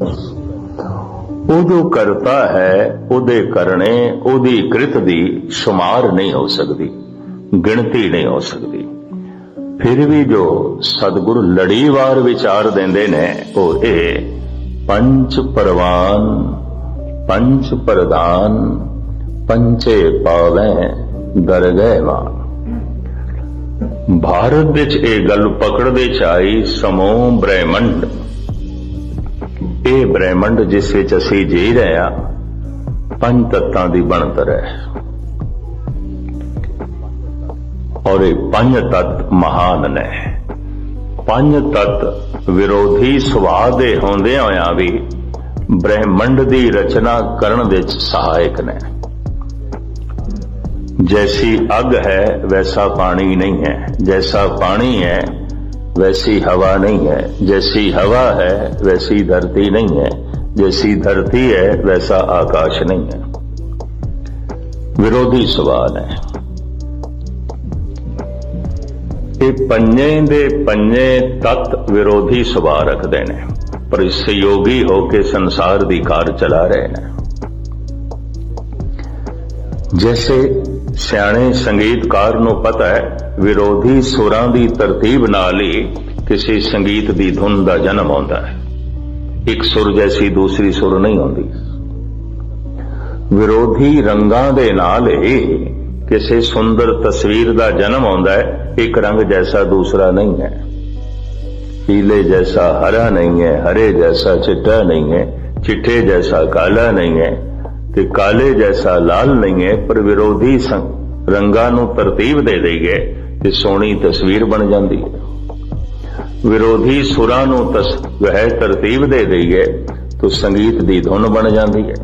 ਉਹ ਜੋ ਕਰਤਾ ਹੈ ਉਹਦੇ ਕਰਨੇ ਉਹਦੀ ਕ੍ਰਿਤ ਦੀ ਸ਼ੁਮਾਰ ਨਹੀਂ ਹੋ ਸਕਦੀ, ਗਿਣਤੀ ਨਹੀਂ ਹੋ ਸਕਦੀ। ਫਿਰ ਵੀ ਜੋ ਸਤਿਗੁਰੂ ਲੜੀਵਾਰ ਵਿਚਾਰ ਦਿੰਦੇ ਨੇ ਉਹ ਇਹ ਪੰਚ ਪਰਵਾਨ ਪੰਚ ਪ੍ਰਦਾਨ ਪੰਚੇ ਪਾਵੈ ਦਰਗਹਿ ਮਾਨ। ਭਾਰਤ ਵਿੱਚ ਇਹ ਗੱਲ ਪਕੜਦੇ ਚ ਆਈ ਸਮੂਹ ਬ੍ਰਹਿਮੰਡ, ਇਹ ਬ੍ਰਹਿਮੰਡ ਜਿਸ ਵਿੱਚ ਅਸੀਂ ਜੀ ਰਹੇ ਹਾਂ ਪੰਜ ਤੱਤਾਂ ਦੀ ਬਣਤਰ ਹੈ ਔਰ ਇਹ ਪੰਜ ਤੱਤ ਮਹਾਨ ਨੇ। ਪੰਜ ਤੱਤ ਵਿਰੋਧੀ ਸੁਭਾਅ ਦੇ ਹੁੰਦਿਆਂ ਹੋਇਆਂ ਵੀ ਬ੍ਰਹਿਮੰਡ ਦੀ ਰਚਨਾ ਕਰਨ ਵਿੱਚ ਸਹਾਇਕ ਨੇ। जैसी अग है वैसा पानी नहीं है, जैसा पानी है वैसी हवा नहीं है, जैसी हवा है वैसी धरती नहीं है, जैसी धरती है वैसा आकाश नहीं है। विरोधी सवाल है। ये पंजे दे पंजे तत्त विरोधी सुभाव रखते हैं पर सहयोगी होके संसार दी कार चला रहे हैं। जैसे ਸਿਆਣੇ ਸੰਗੀਤਕਾਰ ਨੂੰ ਪਤਾ ਹੈ ਵਿਰੋਧੀ ਸੁਰਾਂ ਦੀ ਤਰਤੀਬ ਨਾਲ ਹੀ ਕਿਸੇ ਸੰਗੀਤ ਦੀ ਧੁਨ ਦਾ ਜਨਮ ਆਉਂਦਾ ਹੈ। ਇੱਕ ਸੁਰ ਜੈਸੀ ਦੂਸਰੀ ਸੁਰ ਨਹੀਂ ਹੁੰਦੀ। ਵਿਰੋਧੀ ਰੰਗਾਂ ਦੇ ਨਾਲ ਹੀ ਕਿਸੇ ਸੁੰਦਰ ਤਸਵੀਰ ਦਾ ਜਨਮ ਆਉਂਦਾ ਹੈ। ਇੱਕ ਰੰਗ ਜੈਸਾ ਦੂਸਰਾ ਨਹੀਂ ਹੈ। ਪੀਲੇ ਜੈਸਾ ਹਰਾ ਨਹੀਂ ਹੈ, ਹਰੇ ਜੈਸਾ ਚਿੱਟਾ ਨਹੀਂ ਹੈ, ਚਿੱਟੇ ਜੈਸਾ ਕਾਲਾ ਨਹੀਂ ਹੈ ਤੇ ਕਾਲੇ ਜੈਸਾ ਲਾਲ ਨਹੀਂ ਹੈ। ਪਰ ਵਿਰੋਧੀ ਰੰਗਾਂ ਨੂੰ ਤਰਤੀਬ ਦੇ ਦਈਏ ਤੇ ਸੋਹਣੀ ਤਸਵੀਰ ਬਣ ਜਾਂਦੀ ਹੈ। ਵਿਰੋਧੀ ਸੁਰਾਂ ਨੂੰ ਵਹਿ ਤਰਤੀਬ ਦੇ ਦਈਏ ਤਾਂ ਸੰਗੀਤ ਦੀ ਧੁਨ ਬਣ ਜਾਂਦੀ ਹੈ।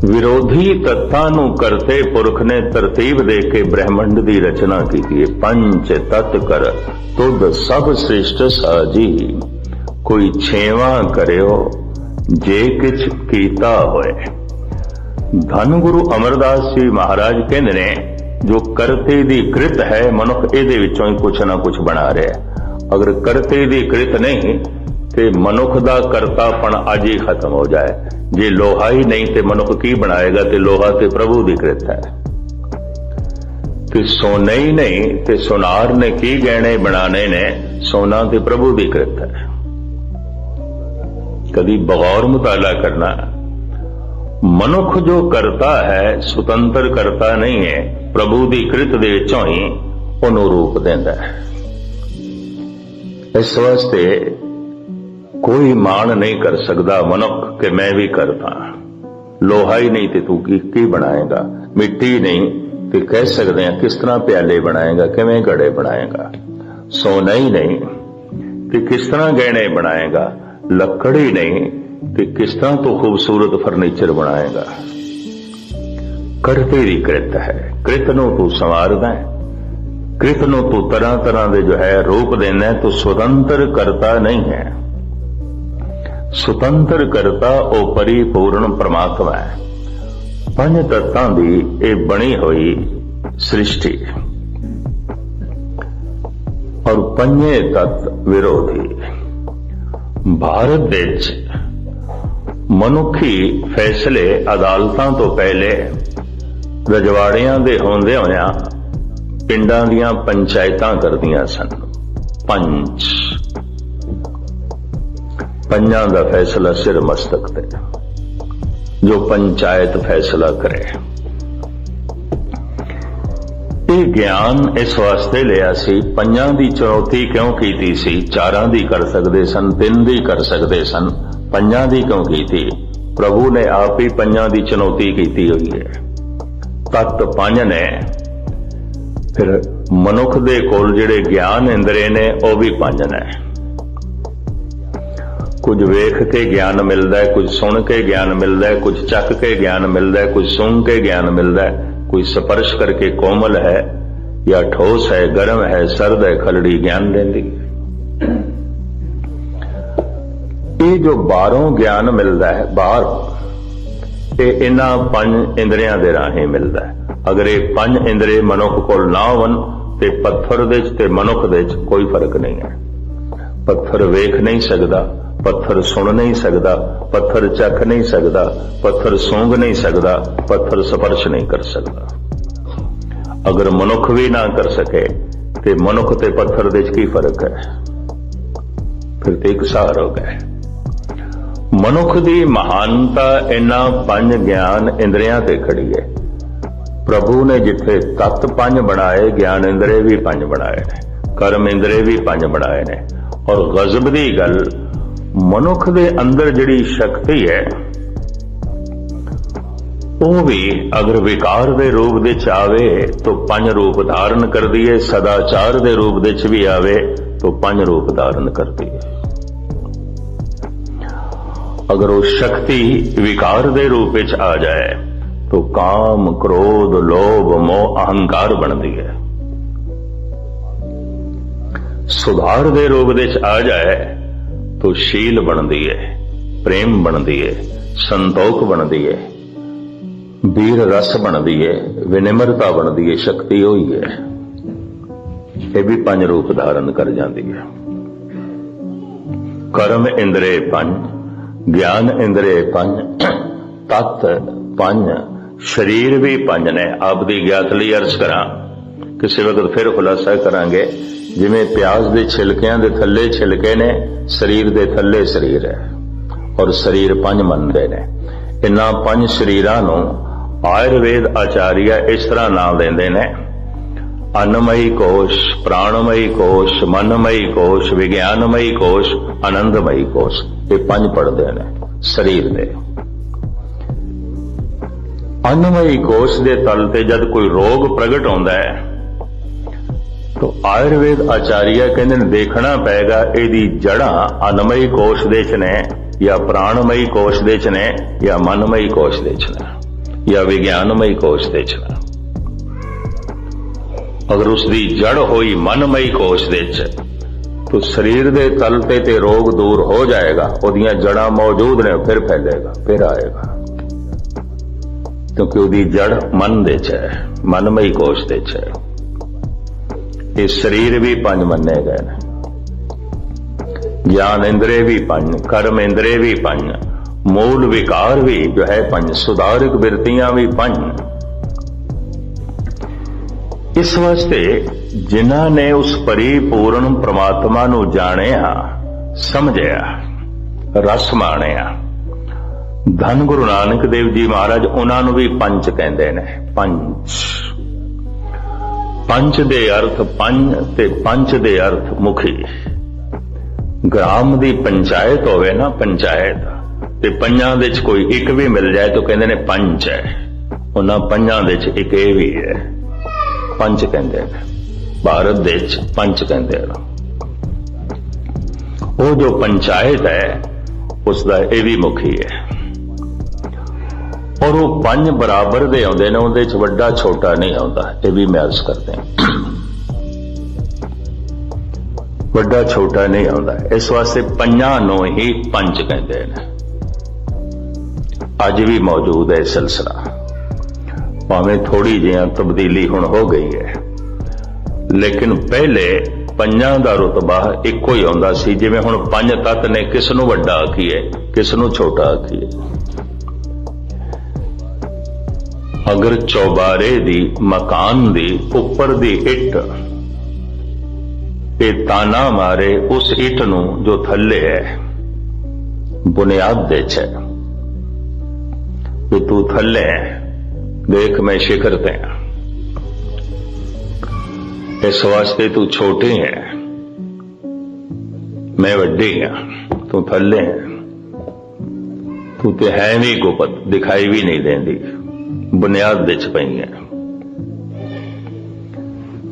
ਵਿਰੋਧੀ ਤੱਤਾਂ ਨੂੰ ਕਰਤੇ ਪੁਰਖ ਨੇ ਤਰਤੀਬ ਦੇ ਕੇ ਬ੍ਰਹਿਮੰਡ ਦੀ ਰਚਨਾ ਕੀਤੀ ਹੈ। ਪੰਜ ਤਤ ਕਰ ਤੁਧ ਸਭ ਸ੍ਰਿਸ਼ਟ ਸਾਜੀ, ਕੋਈ ਛੇਵਾਂ ਕਰਿਓ ਜੇ ਕਿਛ ਕੀਤਾ ਹੋਏ। ਧੰਨ ਗੁਰੂ ਅਮਰਦਾਸ ਜੀ ਮਹਾਰਾਜ ਕਹਿੰਦੇ ਨੇ ਜੋ ਕਰਤੇ ਦੀ ਕ੍ਰਿਤ ਹੈ ਮਨੁੱਖ ਇਹਦੇ ਵਿੱਚੋਂ ਹੀ ਕੁਛ ਨਾ ਕੁਛ ਬਣਾ ਰਿਹਾ। ਅਗਰ ਕਰਤੇ ਦੀ ਕ੍ਰਿਤ ਨਹੀਂ ਤੇ ਮਨੁੱਖ ਦਾ ਕਰਤਾਪਣ ਅੱਜ ਹੀ ਖਤਮ ਹੋ ਜਾਏ। ਜੇ ਲੋਹਾ ਹੀ ਨਹੀਂ ਤੇ ਮਨੁੱਖ ਕੀ ਬਣਾਏਗਾ? ਤੇ ਲੋਹਾ ਤੇ ਪ੍ਰਭੂ ਦੀ ਕ੍ਰਿਤ ਹੈ। ਤੇ ਸੋਨਾ ਹੀ ਨਹੀਂ ਤੇ ਸੁਨਾਰ ਨੇ ਕੀ ਗਹਿਣੇ ਬਣਾਣੇ ਨੇ? ਸੋਨਾ ਤੇ ਪ੍ਰਭੂ ਦੀ ਕ੍ਰਿਤ ਹੈ। कभी बगौर मुताला करना। मनुख जो करता है सुतंत्र करता नहीं है, प्रभु की कृत दे विचों ही उन्होंने रूप देंदा है। इस वास्ते कोई मान नहीं कर सकता मनुख कि मैं भी करता। लोहा ही नहीं तो तू की बनाएगा, मिट्टी नहीं तो कह सकते हैं किस तरह प्याले बनाएगा, किवें घड़े बनाएगा। सोना ही नहीं तो किस तरह गहने बनाएगा, लकड़ी नहीं कि किस तरह तो खूबसूरत फर्नीचर बनाएगा। करते दी कृत है, कृत नूं तू संवारदा है, कृत नूं तू तरह तरह दे जो है रूप देना है। तो स्वतंत्र करता नहीं है, स्वतंत्र करता ओ परिपूर्ण परमात्मा है। पंज तत्तां दी ए बनी हुई सृष्टि और पंजे तत्त विरोधी। भारत देश मनुखी फैसले अदालतां तो पहले रजवाड़ियां दे होंदे होया पिंडां दियां पंचायतां करदियां सन। पंच पंजां दा फैसला सिर मस्तक ते, जो पंचायत फैसला करे। ਇਹ ਗਿਆਨ ਇਸ ਵਾਸਤੇ ਲਿਆ ਸੀ, ਪੰਜਾਂ ਦੀ ਚੁਣੌਤੀ ਕਿਉਂ ਕੀਤੀ ਸੀ? ਚਾਰਾਂ ਦੀ ਕਰ ਸਕਦੇ ਸਨ, ਤਿੰਨ ਦੀ ਕਰ ਸਕਦੇ ਸਨ, ਪੰਜਾਂ ਦੀ ਕਿਉਂ ਕੀਤੀ? ਪ੍ਰਭੂ ਨੇ ਆਪ ਹੀ ਪੰਜਾਂ ਦੀ ਚੁਣੌਤੀ ਕੀਤੀ ਹੋਈ ਹੈ। ਤੱਤ ਪੰਜ ਨੇ। ਫਿਰ ਮਨੁੱਖ ਦੇ ਕੋਲ ਜਿਹੜੇ ਗਿਆਨ ਇੰਦਰੇ ਨੇ ਉਹ ਵੀ ਪੰਜ ਨੇ। ਕੁਝ ਵੇਖ ਕੇ ਗਿਆਨ ਮਿਲਦਾ ਹੈ, ਕੁਝ ਸੁਣ ਕੇ ਗਿਆਨ ਮਿਲਦਾ ਹੈ, ਕੁਝ ਚੱਕ ਕੇ ਗਿਆਨ ਮਿਲਦਾ ਹੈ, ਕੁਝ ਸੁਣ ਕੇ ਗਿਆਨ ਮਿਲਦਾ ਹੈ, कोई स्पर्श करके कोमल है या ठोस है, गर्म है, सर्द है, खलड़ी ज्ञान देंदी। ये जो बाहरों ज्ञान मिलता है बाहर, ये इन्हां पंज इंद्रियां दे राहें मिलता है। अगर ये पंज इंद्रे मनुख कोल ना होवन ते पत्थर दे ते मनुख दे कोई फर्क नहीं है। पत्थर वेख नहीं सकता, पत्थर सुन नहीं सकता, पत्थर चख नहीं सकता, पत्थर सूंघ नहीं सकता, पत्थर स्पर्श नहीं कर सकता। अगर मनुख भी ना कर सके तो मनुख ते पत्थर दे की फर्क है? फिर तो एक सहार हो गए। मनुख की महानता इन्ना पंज ज्ञान इंद्रियां ते खड़ी है। प्रभु ने जिथे तत्त पंज बनाए, ज्ञान इंद्रिय भी पंज बनाए ने, कर्म इंद्रिय भी पंज बनाए ने। और गजब की गल, मनुख दे अंदर जिहड़ी शक्ति है वो भी अगर विकार दे रूप दे आवे तो पंज रूप धारण कर दिए, सदाचार दे रूप दे भी आवे तो पंज रूप धारण कर दिए। अगर वो शक्ति विकार दे रूप में आ जाए तो काम, क्रोध, लोभ, मोह, अहंकार बनती है। सुधार दे रूप में आ जाए तो शील बनती है, प्रेम बनती है, संतोख बनती है, वीर रस बनती है, विनिम्रता बनती है, शक्ति हुई है। ये भी पंज रूप धारण कर जाती है। कर्म इंद्रिय पंज, ज्ञान इंद्रिय पंज, तत्त पंज, शरीर भी पंज ने। आप दी ज्ञात लई अर्ज करा, किसी वक्त फिर खुलासा करांगे। जिवें प्याज दे छिलकियां दे थल्ले छिलके ने, शरीर दे थल्ले शरीर है, और शरीर पंज मनदे ने। इन्हां पंज शरीरां नूं आयुर्वेद आचार्य इस तरह नाम देंदे ने, अन्नमयी कोश, प्राणमयी कोश, मनमयी कोश, विज्ञानमयी कोश, आनंदमयी कोश। ये पंज पढ़ते हैं शरीर दे। अन्नमयी कोश दे तल ते जद कोई रोग प्रगट होता है तो आयुर्वेद आचार्य कहते हैं देखना पेगा इहदी जड़ा अन्नमयी कोश दे च ने, या प्राणमयी कोश दे च ने, या मनमयी कोश दे च ने, या विज्ञानमयी कोश दे च ने। अगर उसकी जड़ होई मनमयी कोश दे च तो शरीर दे तल ते रोग दूर हो जाएगा। उहदियां जड़ां मौजूद ने, फिर फैलेगा, फिर आएगा, क्योंकि उसकी जड़ मन दे च है, मनमयी कोश दे च है। ये शरीर भी पंज मन्ने गए ने, ज्ञान इंद्रिय भी पंज, कर्म इंद्रिय भी पंज, मूल विकार भी जो है पंज, सुधारक वृत्तियां भी पंज। इस वास्ते जिन्हां ने उस परिपूर्ण परमात्मा नूं जाणिया, समझिया, रस माणिया, धन गुरु नानक देव जी महाराज उन्हां नूं भी पंच कहंदे ने। पंच, पंच दे अर्थ पंज ते पंच दे अर्थ मुखी। ग्राम दी पंचायत होवे ना, पंचायत ते पंजां दे च कोई एक भी मिल जाए तो कहंदे ने पंच है। उन्हां पंजां दे च एक ये भी है, पंच कहंदे ने। भारत दे च पंच कहंदे ने। वो जो पंचायत है उसका ये भी मुखी है। और वो पंज बराबर दे आउंदे ने, उहदे च वड्डा छोटा नहीं आउंदा। ये भी मैं अर्ज करते हैं, वड्डा छोटा नहीं आउंदा। इस वास्ते पंजां नूं ही पंच कहंदे ने। अज भी मौजूद है सिलसिला, भावें थोड़ी जिही तब्दीली हुण हो गई है, लेकिन पहले पंजां दा रुतबा इक्को ही आउंदा सी। जिवें हुण पंज तत्त ने, किस नूं वड्डा आखीए, किस नूं छोटा आखीए। अगर चौबारे दी, मकान दी उपर दी इट ये ताना मारे उस इट नूं जो थल्ले है बुनियाद दे च कि तू थल्ले है, देख मैं शिखर ते हां, इस वास्ते तू छोटे है, मैं वड्डी हां, तू थल्ले है, तू ते है नहीं गुपत, दिखाई भी नहीं देंदी, बुनियाद विच पई है।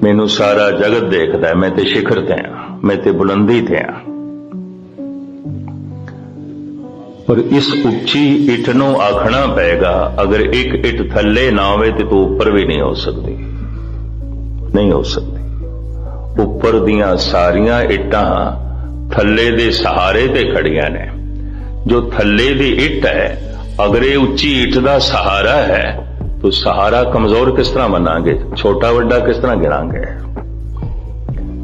मैनू सारा जगत देखदा है, मैं ते शिखर ते हां, मैं ते बुलंदी ते हां। पर इस उच्ची इट नूं आखना पेगा, अगर एक इट थल्ले ना होवे ते तू उपर भी नहीं हो सकती, नहीं हो सकती। उपर दियां सारियां इटां थल्ले दे सहारे ते खड़ियां ने। जो थल्ले दी इट है, अगर ये उच्ची इट दा सहारा है तो सहारा कमजोर किस तरह मनांगे, छोटा वड्डा किस तरह गिनांगे।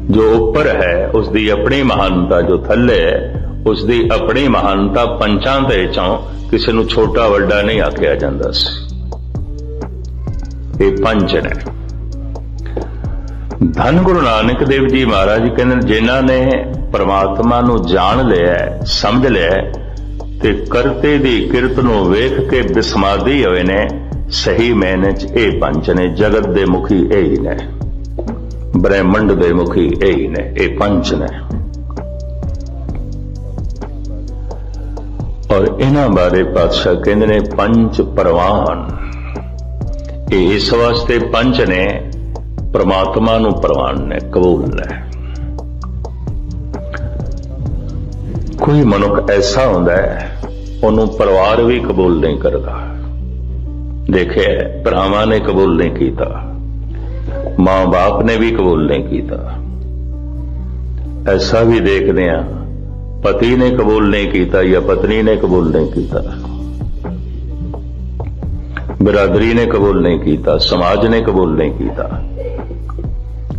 जो ऊपर है उसकी अपनी महानता, जो थल्ले है उसकी अपनी महानता पंचां दे चों किसी नूं छोटा वड्डा नहीं आख्या जांदा सी। ये पंच ने। धन गुरु नानक देव जी महाराज कहते जिन्हां ने परमात्मा नूं जान लिया समझ लिया ते करते दी किरत नूं वेख के बिस्मादी होए ने, सही मैने च ये पंच ने। जगत दे मुखी यही ने, ब्रह्मंड दे मुखी यही ने, ये पंच ने। और इन्हां बारे पातशाह कहंदे ने पंच परवान। ये इस वास्ते पंच ने परमात्मा नूं परवान ने, कबूल ने। कोई मनुख ऐसा हुंदा है उन्होंने परिवार भी कबूल नहीं करता। देखे भरावां ने कबूल नहीं किया, मां बाप ने भी कबूल नहीं किया। ऐसा भी देखते हैं पति ने कबूल नहीं किया या पत्नी ने कबूल नहीं किया, बिरादरी ने कबूल नहीं किया, समाज ने कबूल नहीं किया,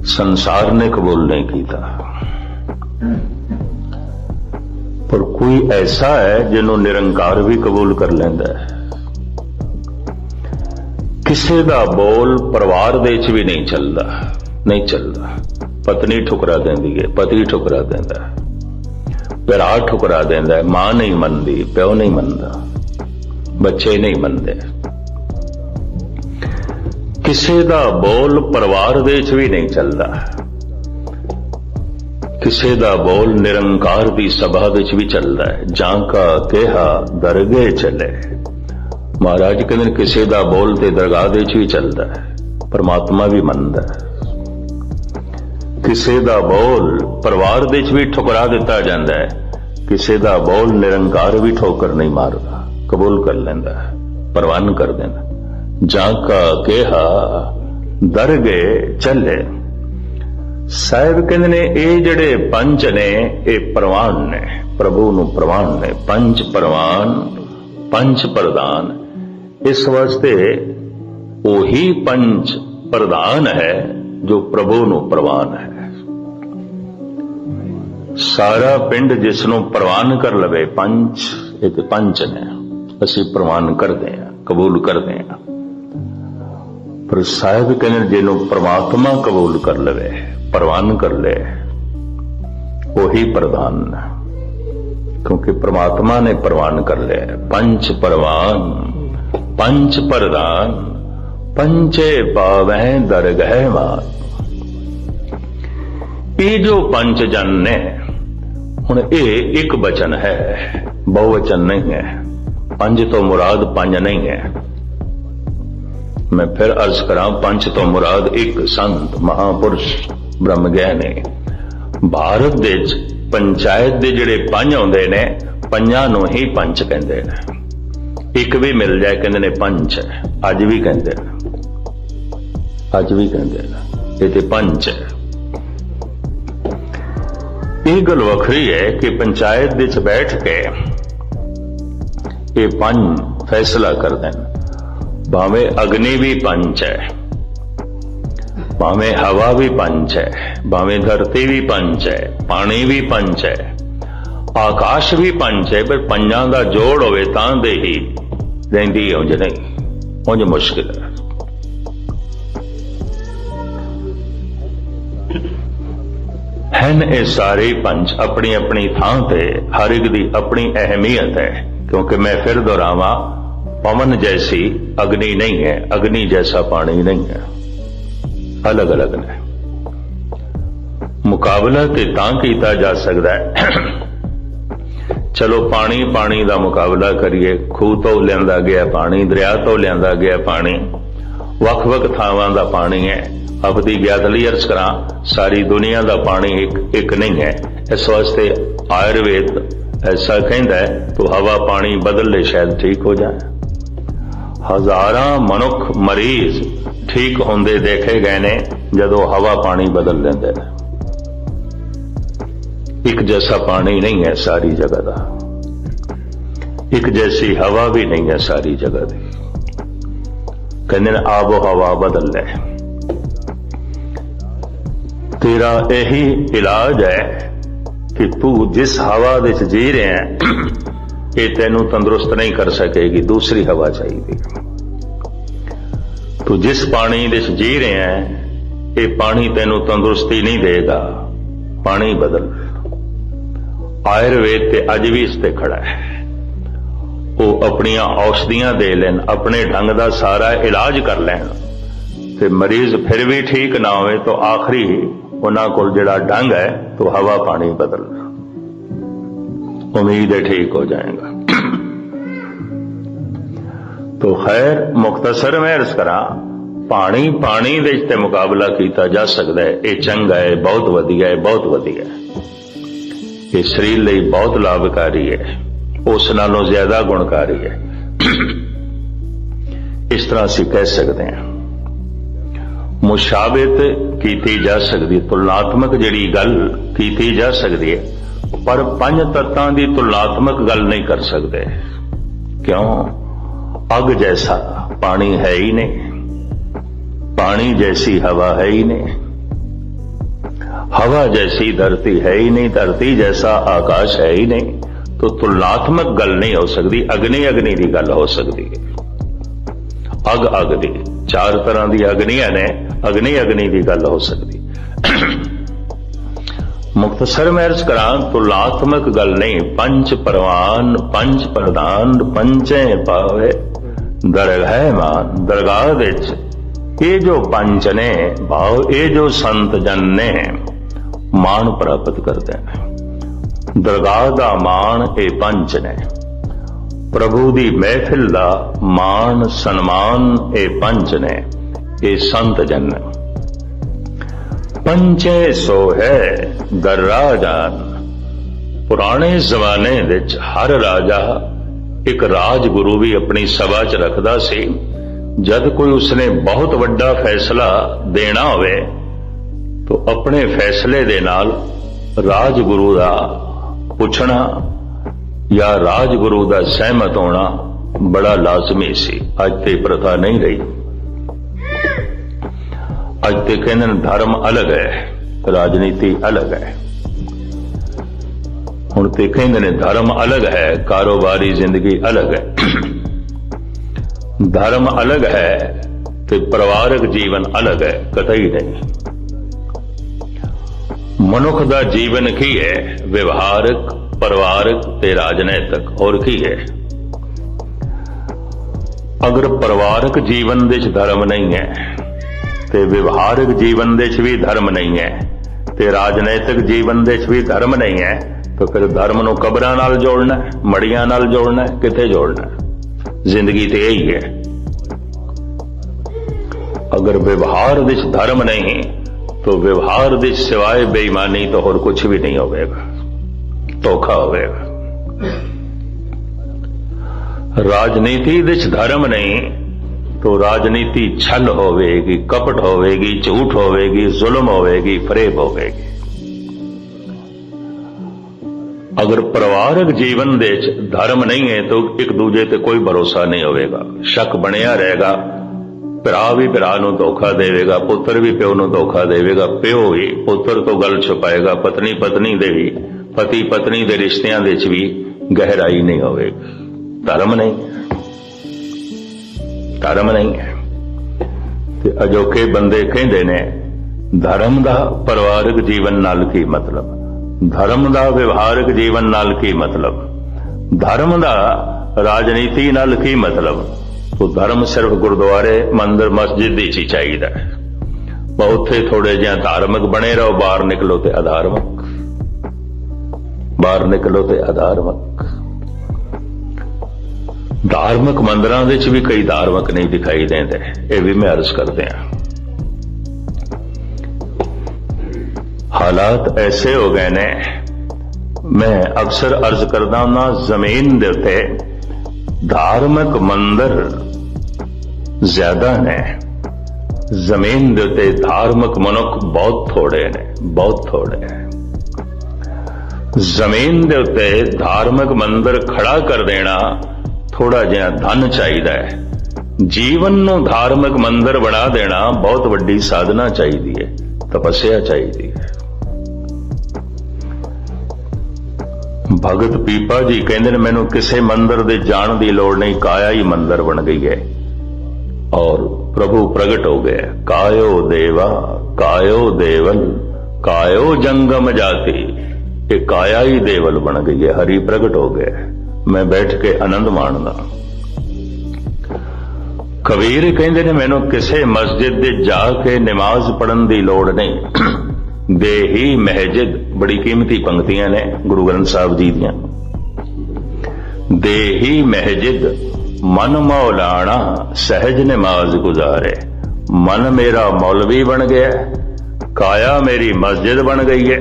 संसार ने कबूल नहीं किया। पर कोई ऐसा है जिन्होंने निरंकार भी कबूल कर लेंदा है। किसी का बोल परिवार दे च भी नहीं चलता, नहीं चलता। पत्नी ठुकरा देंदी है, पति ठुकरा देंदा है, भरा ठुकरा देंदा है, मां नहीं मनदी, प्यो नहीं मनदा, बच्चे नहीं मनदे। किसी का बोल परिवार दे च भी नहीं चलता। किसी का बोल निरंकार की सभा विच भी चलता है। जांका केहा दरगे चले। महाराज कहते किसी का बोल ते दरगाह दे च भी चलता है, परमात्मा भी मनदा है। किसी का बोल परिवार दे च भी ठुकरा दिता जाता है, किसी का बोल निरंकार भी ठोकर नहीं मारदा, कबूल कर लेंदा है, परवान कर देना। जांका केहा दरगे चले। साहिब कहते ने ये जड़े पंच ने ये प्रवान ने, प्रभु नूं प्रवान ने। पंच प्रवान पंच प्रधान, इस वास्ते वही पंच प्रधान है जो प्रभु नूं प्रवान है। सारा पिंड जिसनों प्रवान कर लवे पंच, ये पंच ने। असी प्रवान करते हैं, कबूल करते हैं। पर साहिब कहने जिन्हों परमात्मा कबूल कर लवे, प्रवान कर ले, वही प्रधान, क्योंकि परमात्मा ने प्रवान कर ले। पंच परवान पंच प्रधान, पंचे पावै दरगह मान। ये जो पंच जन ने, हुण ये एक वचन है, बहुवचन नहीं है। पंच तो मुराद पंज नहीं है। मैं फिर अर्ज करा, पंच तो मुराद एक संत महापुरुष ब्रह्म ज्ञानी। भारत दे पंचायत दे जिहड़े पंज आउंदे ने, पंजां नूं ही पंच कहंदे ने। एक भी मिल जाए कहंदे ने पंच है। अज भी कहंदे ने, अज भी कहंदे ने, ये ते पंच है। ये गल वखरी है कि पंचायत दे च बैठ के ये पंच फैसला कर देन। भावे अग्नि भी पंच है, भावे हवा भी पंच है, भावे धरती भी पंच है, पानी भी पंच है, आकाश भी पंच है। पर पंजां दा जोड़ होवे तां दे ही रहिंदी, उंज नहीं, उंज मुश्किल है। हैन ये सारे पंच अपनी अपनी थां ते, हर एक दी अपनी अहमियत है। क्योंकि मैं फिर दोहरावां, पवन जैसी अग्नि नहीं है, अग्नि जैसा पानी नहीं है, अलग अलग ने। मुकाबला ते तां कीता जा सकता है, चलो पानी पानी दा मुकाबला करिए। खूह तो लियांदा गया पानी, दरिया तो लियांदा गया पानी, वख वख थावां दा पानी है। अपनी ज्ञातली अर्ज करा, सारी दुनिया दा पानी एक नहीं है। इस वास्ते आयुर्वेद ऐसा कहता है, तो हवा पानी बदल ले शायद ठीक हो जाए। हजारां मनुख मरीज ठीक होंदे देखे गए ने जदों हवा पानी बदल लेंदे ने। एक जैसा पानी नहीं है सारी जगह दा, एक जैसी हवा भी नहीं है सारी जगह दी। कहंदे ने आबो हवा बदल ले। तेरा यही इलाज है कि तू जिस हवा दे च जी रहा है ये तेनू तंदुरुस्त नहीं कर सकेगी, दूसरी हवा चाहिए। तू जिस पानी दे च जी रहा है ये पानी तेनू तंदुरुस्ती नहीं देगा, पानी बदल। आयुर्वेद ते अज भी इस ते खड़ा है, वो अपनियां औषधियां दे लैन, अपने ढंग का सारा इलाज कर लैन, ते मरीज फिर भी ठीक ना होवे तो आखिरी उन्हां कोल जिहड़ा ढंग है तो हवा पानी बदल, उम्मीद है ठीक हो जाएगा। तो खैर मुख्तसर मैं अर्ज करा, पानी पानी दे ते मुकाबला किया जा सकता है, ये चंगा है, बहुत वधिया है, बहुत वधिया है, ये शरीर ਲਈ बहुत लाभकारी है, उस नालों ज्यादा गुणकारी है। इस तरह असीं कह सकते हैं। मुशाबित की जा सकती, तुलनात्मक जिहड़ी गल की जा सकती है, पर पंज तत्तां की तुलनात्मक गल नहीं कर सकते। क्यों? अग जैसा पानी है ही नहीं, पानी जैसी हवा है ही नहीं, हवा जैसी धरती है ही नहीं, धरती जैसा आकाश है ही नहीं, तो तुलनात्मक गल नहीं हो सकती। अग्नि अग्नि की गल हो सकती है, अग अग दी, चार तरह की अग्नियां ने, अग्नि अग्नि की गल हो सकती। मुख्तसर में अर्ज करा, तुलनात्मक गल नहीं। पंच परवान पंच प्रधान पंचे पावे दरगाह मान, दरगाह विच ये जो पंच ने भाव, ये जो संत जन ने मान प्राप्त करते हैं। दरगाह दा मान ये पंच ने, प्रभु दी महफिल दा मान सन्मान ये पंच ने, ये संत जन ने। पंचे सो है दर राजान, पुराने जमाने विच हर राजा एक राजगुरु भी अपनी सभा च रखदा सी। जद कोई उसने बहुत वड्डा फैसला देना होवे तो अपने फैसले दे नाल राजगुरु दा पुछना या राजगुरु दा सहमत होना बड़ा लाजमी सी। अज ते प्रथा नहीं रही, अज ते कहंदे ने धर्म अलग है, राजनीति अलग है। हुण ते कहंदे ने धर्म अलग है, कारोबारी जिंदगी अलग है। धर्म अलग है तो परिवारक जीवन अलग है, कतई नहीं। मनुख दा जीवन की है? व्यवहारक, परिवारक ते राजनैतिक, और की है? अगर परिवारक जीवन दे च धर्म नहीं है ते व्यवहारक जीवन दे च भी धर्म नहीं है ते राजनैतिक जीवन दे च भी धर्म नहीं है, तो फिर धर्म नूं कबरां नाल जोड़ना है, मड़ियां नाल जोड़ना है, किथे जोड़ना है? जिंदगी तो यही है। अगर व्यवहार विच धर्म नहीं तो व्यवहार विच सिवाय बेईमानी तो और कुछ भी नहीं होगा, धोखा होगा। राजनीति विच धर्म नहीं तो राजनीति छल होवेगी, कपट होवेगी, झूठ होवेगी, जुल्म होवेगी, फरेब होवेगी। अगर परिवारक जीवन दे धर्म नहीं है तो एक दूजे ते कोई भरोसा नहीं होगा, शक बनिया रहेगा। भरा भी भरा नूं धोखा देवेगा, पुत्र भी प्यो नूं धोखा देवेगा, प्यो ही पुत्र तो गल छुपाएगा, पत्नी पत्नी दे भी, पति पत्नी दे रिश्तियां दे भी गहराई नहीं होवेगी। धर्म नहीं है, धर्म नहीं है। ते अजोके बंदे कहंदे ने धर्म दा परिवारक जीवन नाल की मतलब, धर्म दा व्यवहारक जीवन नाल की मतलब, धर्म दा राजनीति नाल की मतलब। तो धर्म सिर्फ गुरुद्वारे मंदिर मस्जिद ही चाहिए। उत्थे थोड़े जिहा धार्मिक बने रहो, बाहर निकलो ते अधार्मिक, बाहर निकलो ते अधार्मिक। धार्मिक मंदिरां दे च भी कई धार्मिक नहीं दिखाई देंदे, ये भी मैं अर्ज करते हैं। हालात ऐसे हो गए ने, मैं अक्सर अर्ज करदा हुंदा, जमीन दे उत्ते धार्मिक मंदिर ज्यादा ने, जमीन दे उत्ते धार्मिक मनुख बहुत थोड़े ने, बहुत थोड़े हैं। जमीन दे उत्ते धार्मिक मंदिर खड़ा कर देना थोड़ा जिहा धन चाहिए है। जीवन नूं धार्मिक मंदिर बना देना बहुत वड्डी साधना चाहिए है, तपस्या चाहिए है। भगत पीपा जी कहते ने मैनू किसी मंदिर दे जाण दी लोड़ नहीं, काया ही मंदिर बन गई है और प्रभु प्रगट हो गए। कायो देवा कायो देवल कायो जंगम जाति, ये काया ही देवल बन गई है, हरि प्रगट हो गया। मैं बैठ के आनंद माणदा। कबीर कहते ने मैनू किसी मस्जिद दे जाके नमाज पढ़न दी लोड़ नहीं, देही महजिद, बड़ी कीमती पंक्तियां ने गुरु ग्रंथ साहब जी दियां। देही महजिद मन मौलाना सहज नमाज गुजारे। मन मेरा मौलवी बन गया, काया मेरी मस्जिद बन गई है।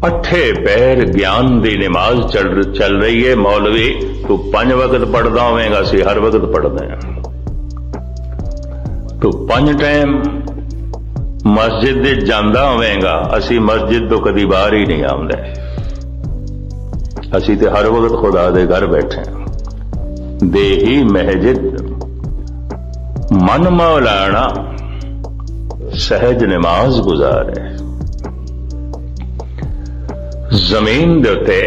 अठे पैर ज्ञान दी नमाज चल रही है। मौलवी तू 5 वक्त पढ़दा होवेगा, असी हर वक्त पढ़दे हैं। तू 5 टाइम मस्जिद दे जांदा होवेगा, असी मस्जिद तो कदी बाहर ही नहीं आउंदे। असी ते हर वक्त खुदा दे घर बैठे। देही महजिद मन मौलाना सहज नमाज गुजारे। जमीन दे उत्ते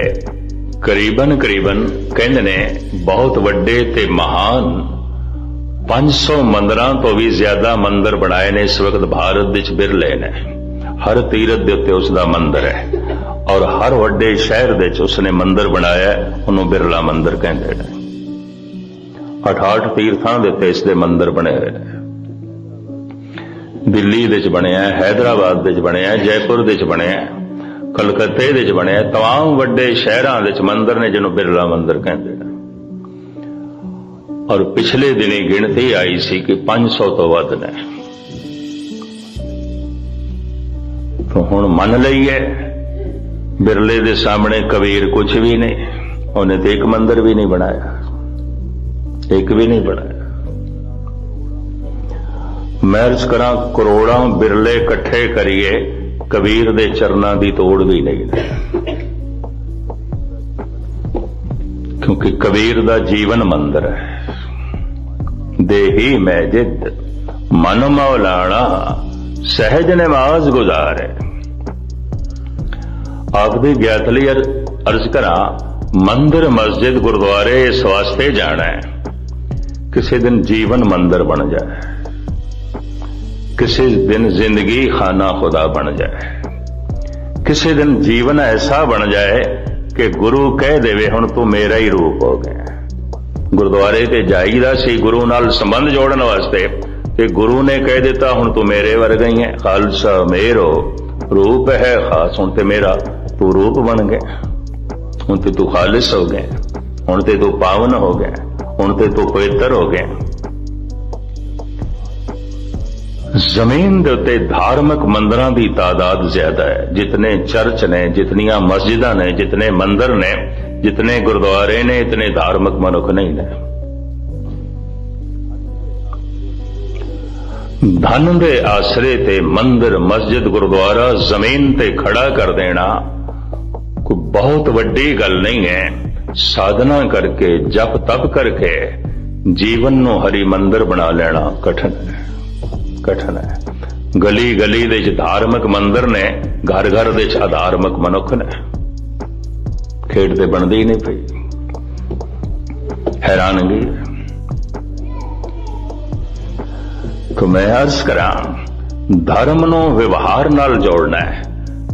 करीबन कहंदे ने बहुत वड्डे ते महान 500 मंदिरां तो भी ज्यादा मंदिर बनाए ने इस वक्त भारत विच बिरले ने। हर तीरथ दे उत्ते उसदा मंदिर है और हर वड्डे शहर दे विच उसने मंदिर बनाया, उन्होंने बिरला मंदिर कहंदे ने। 68 तीर्थां दे उत्ते इसदे मंदिर बने हुए ने। दिल्ली दे विच बनिया, हैदराबाद दे विच बनिया, जयपुर दे विच बनिया, कलकत्ते दे विच बनिया। तमाम वड्डे शहरां दे विच मंदिर ने जिन्हों बिरला मंदिर कहंदे ने। और पिछले दिनी गिनती आई सी कि 500 तो वध ने। तो हुण मन लईए बिरले दे सामने कबीर कुछ भी नहीं, उन्हें तो एक मंदिर भी नहीं बनाया, एक भी नहीं बनाया। मैं अर्ज करा करोड़ों बिरले इकट्ठे करिए, कबीर दे चरनां दी तोड़ भी नहीं, क्योंकि कबीर दा जीवन मंदिर है। देही महजिद मन मौलाना सहज नमाज गुजारे। आपदी ज्ञात लई अर्ज करा, मंदिर मस्जिद गुरुद्वारे इस वास्ते जाना है किसी दिन जीवन मंदिर बन जाए, किसी दिन जिंदगी खाना खुदा बन जाए, किसी दिन जीवन ऐसा बन जाए कि गुरु कह देवे हुण तू मेरा ही रूप हो गया। गुरुद्वारे ते जाईदा सी गुरु नाल संबंध जोड़न वास्ते, ते गुरु ने कह दिता हुण तू मेरे वर्गा ही है, खालसा मेरो रूप है खास, हुण ते मेरा तू रूप बन गया, हुण ते तू खालिस हो गया, हुण ते तू पावन हो गया, हुण ते तू पवित्र हो गया। जमीन दे उत्ते धार्मिक मंदिरां दी तादाद ज्यादा है। जितने चर्च ने, जितनियां मस्जिदां ने, जितने मंदिर ने, जितने गुरुद्वारे ने, इतने धार्मिक मनुख नहीं ने। धन दे आसरे ते मंदिर मस्जिद गुरुद्वारा जमीन ते खड़ा कर देना कोई बहुत वड्डी गल नहीं है। साधना करके जप तप करके जीवन नूं हरि मंदिर बना लेना कठिन है, कठिन है। गली गली दे धार्मिक मंदिर ने, घर घर दे अधार्मिक मनुख ने। खेड ते बनदी ही नहीं पई, हैरानगी। तो मैं अर्ज करा धर्म नूं व्यवहार नाल जोड़ना है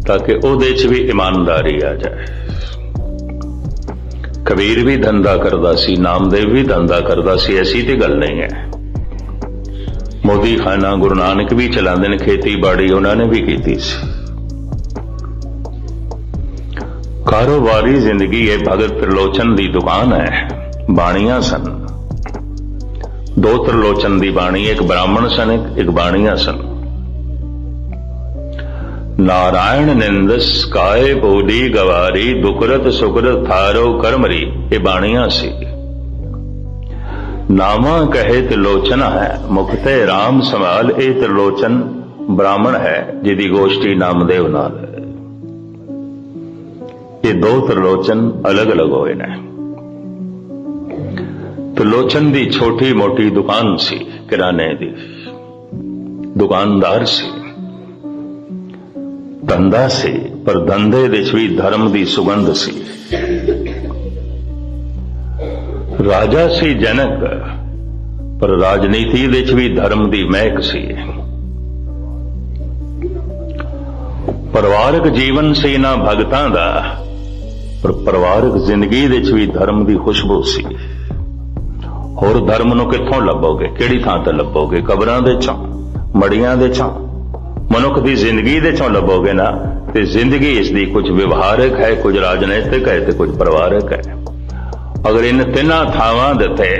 ताकि उहदे च भी ईमानदारी आ जाए। कबीर भी धंधा करदा सी, नामदेव भी धंधा करदा सी, ऐसी तो गल नहीं है। मोदी खाना गुरु नानक भी चलाते हैं, खेती बाड़ी उन्होंने भी की सी। कारोबारी जिंदगी ये भगत त्रिलोचन दी दुकान है, बाणियां सन, 2 त्रिलोचन दी बाणी, एक ब्राह्मण सन एक बाणियां सन। नारायण निंदस काय बोली गवारी, दुकरत सुकरत थारो करमरी, ये बाणियां सी। नामा कहे त्रिलोचन है, मुखते राम संभाल, ए त्रिलोचन ब्राह्मण है जिदी गोष्ठी नामदेव नाल है। ये 2 त्रिलोचन अलग अलग होए ने। त्रिलोचन दी छोटी मोटी दुकान सी, किराने दी दुकानदार सी, धंधा सी, पर धंधे दे भी धर्म दी सुगंध सी। ਰਾਜਾ ਸੀ ਜਨਕ, ਪਰ ਰਾਜਨੀਤੀ ਵਿੱਚ ਵੀ ਧਰਮ ਦੀ ਮਹਿਕ ਸੀ। ਪਰਿਵਾਰਕ ਜੀਵਨ ਸੀ ਨਾ ਭਗਤਾਂ ਦਾ, ਪਰ ਪਰਿਵਾਰਕ ਜ਼ਿੰਦਗੀ ਵਿੱਚ ਵੀ ਧਰਮ ਦੀ ਖੁਸ਼ਬੂ ਸੀ। ਹੋਰ ਧਰਮ ਨੂੰ ਕਿੱਥੋਂ ਲੱਭੋਗੇ? ਕਿਹੜੀ ਥਾਂ ਤੇ ਲੱਭੋਗੇ? ਕਬਰਾਂ ਦੇ ਚੋਂ, ਮੜੀਆਂ ਦੇ ਚੋਂ, ਮਨੁੱਖ ਦੀ ਜ਼ਿੰਦਗੀ ਦੇ ਚੋਂ ਲੱਭੋਗੇ ਨਾ। ਤੇ ਜ਼ਿੰਦਗੀ ਇਸ ਦੀ ਕੁਝ ਵਿਵਹਾਰਕ ਹੈ, ਕੁਝ ਰਾਜਨੀਤਿਕ ਹੈ ਤੇ ਕੁਝ ਪਰਿਵਾਰਕ ਹੈ। ਅਗਰ ਇਨ ਤਿੰਨਾਂ ਥਾਵਾਂ ਦੇ ਤੇ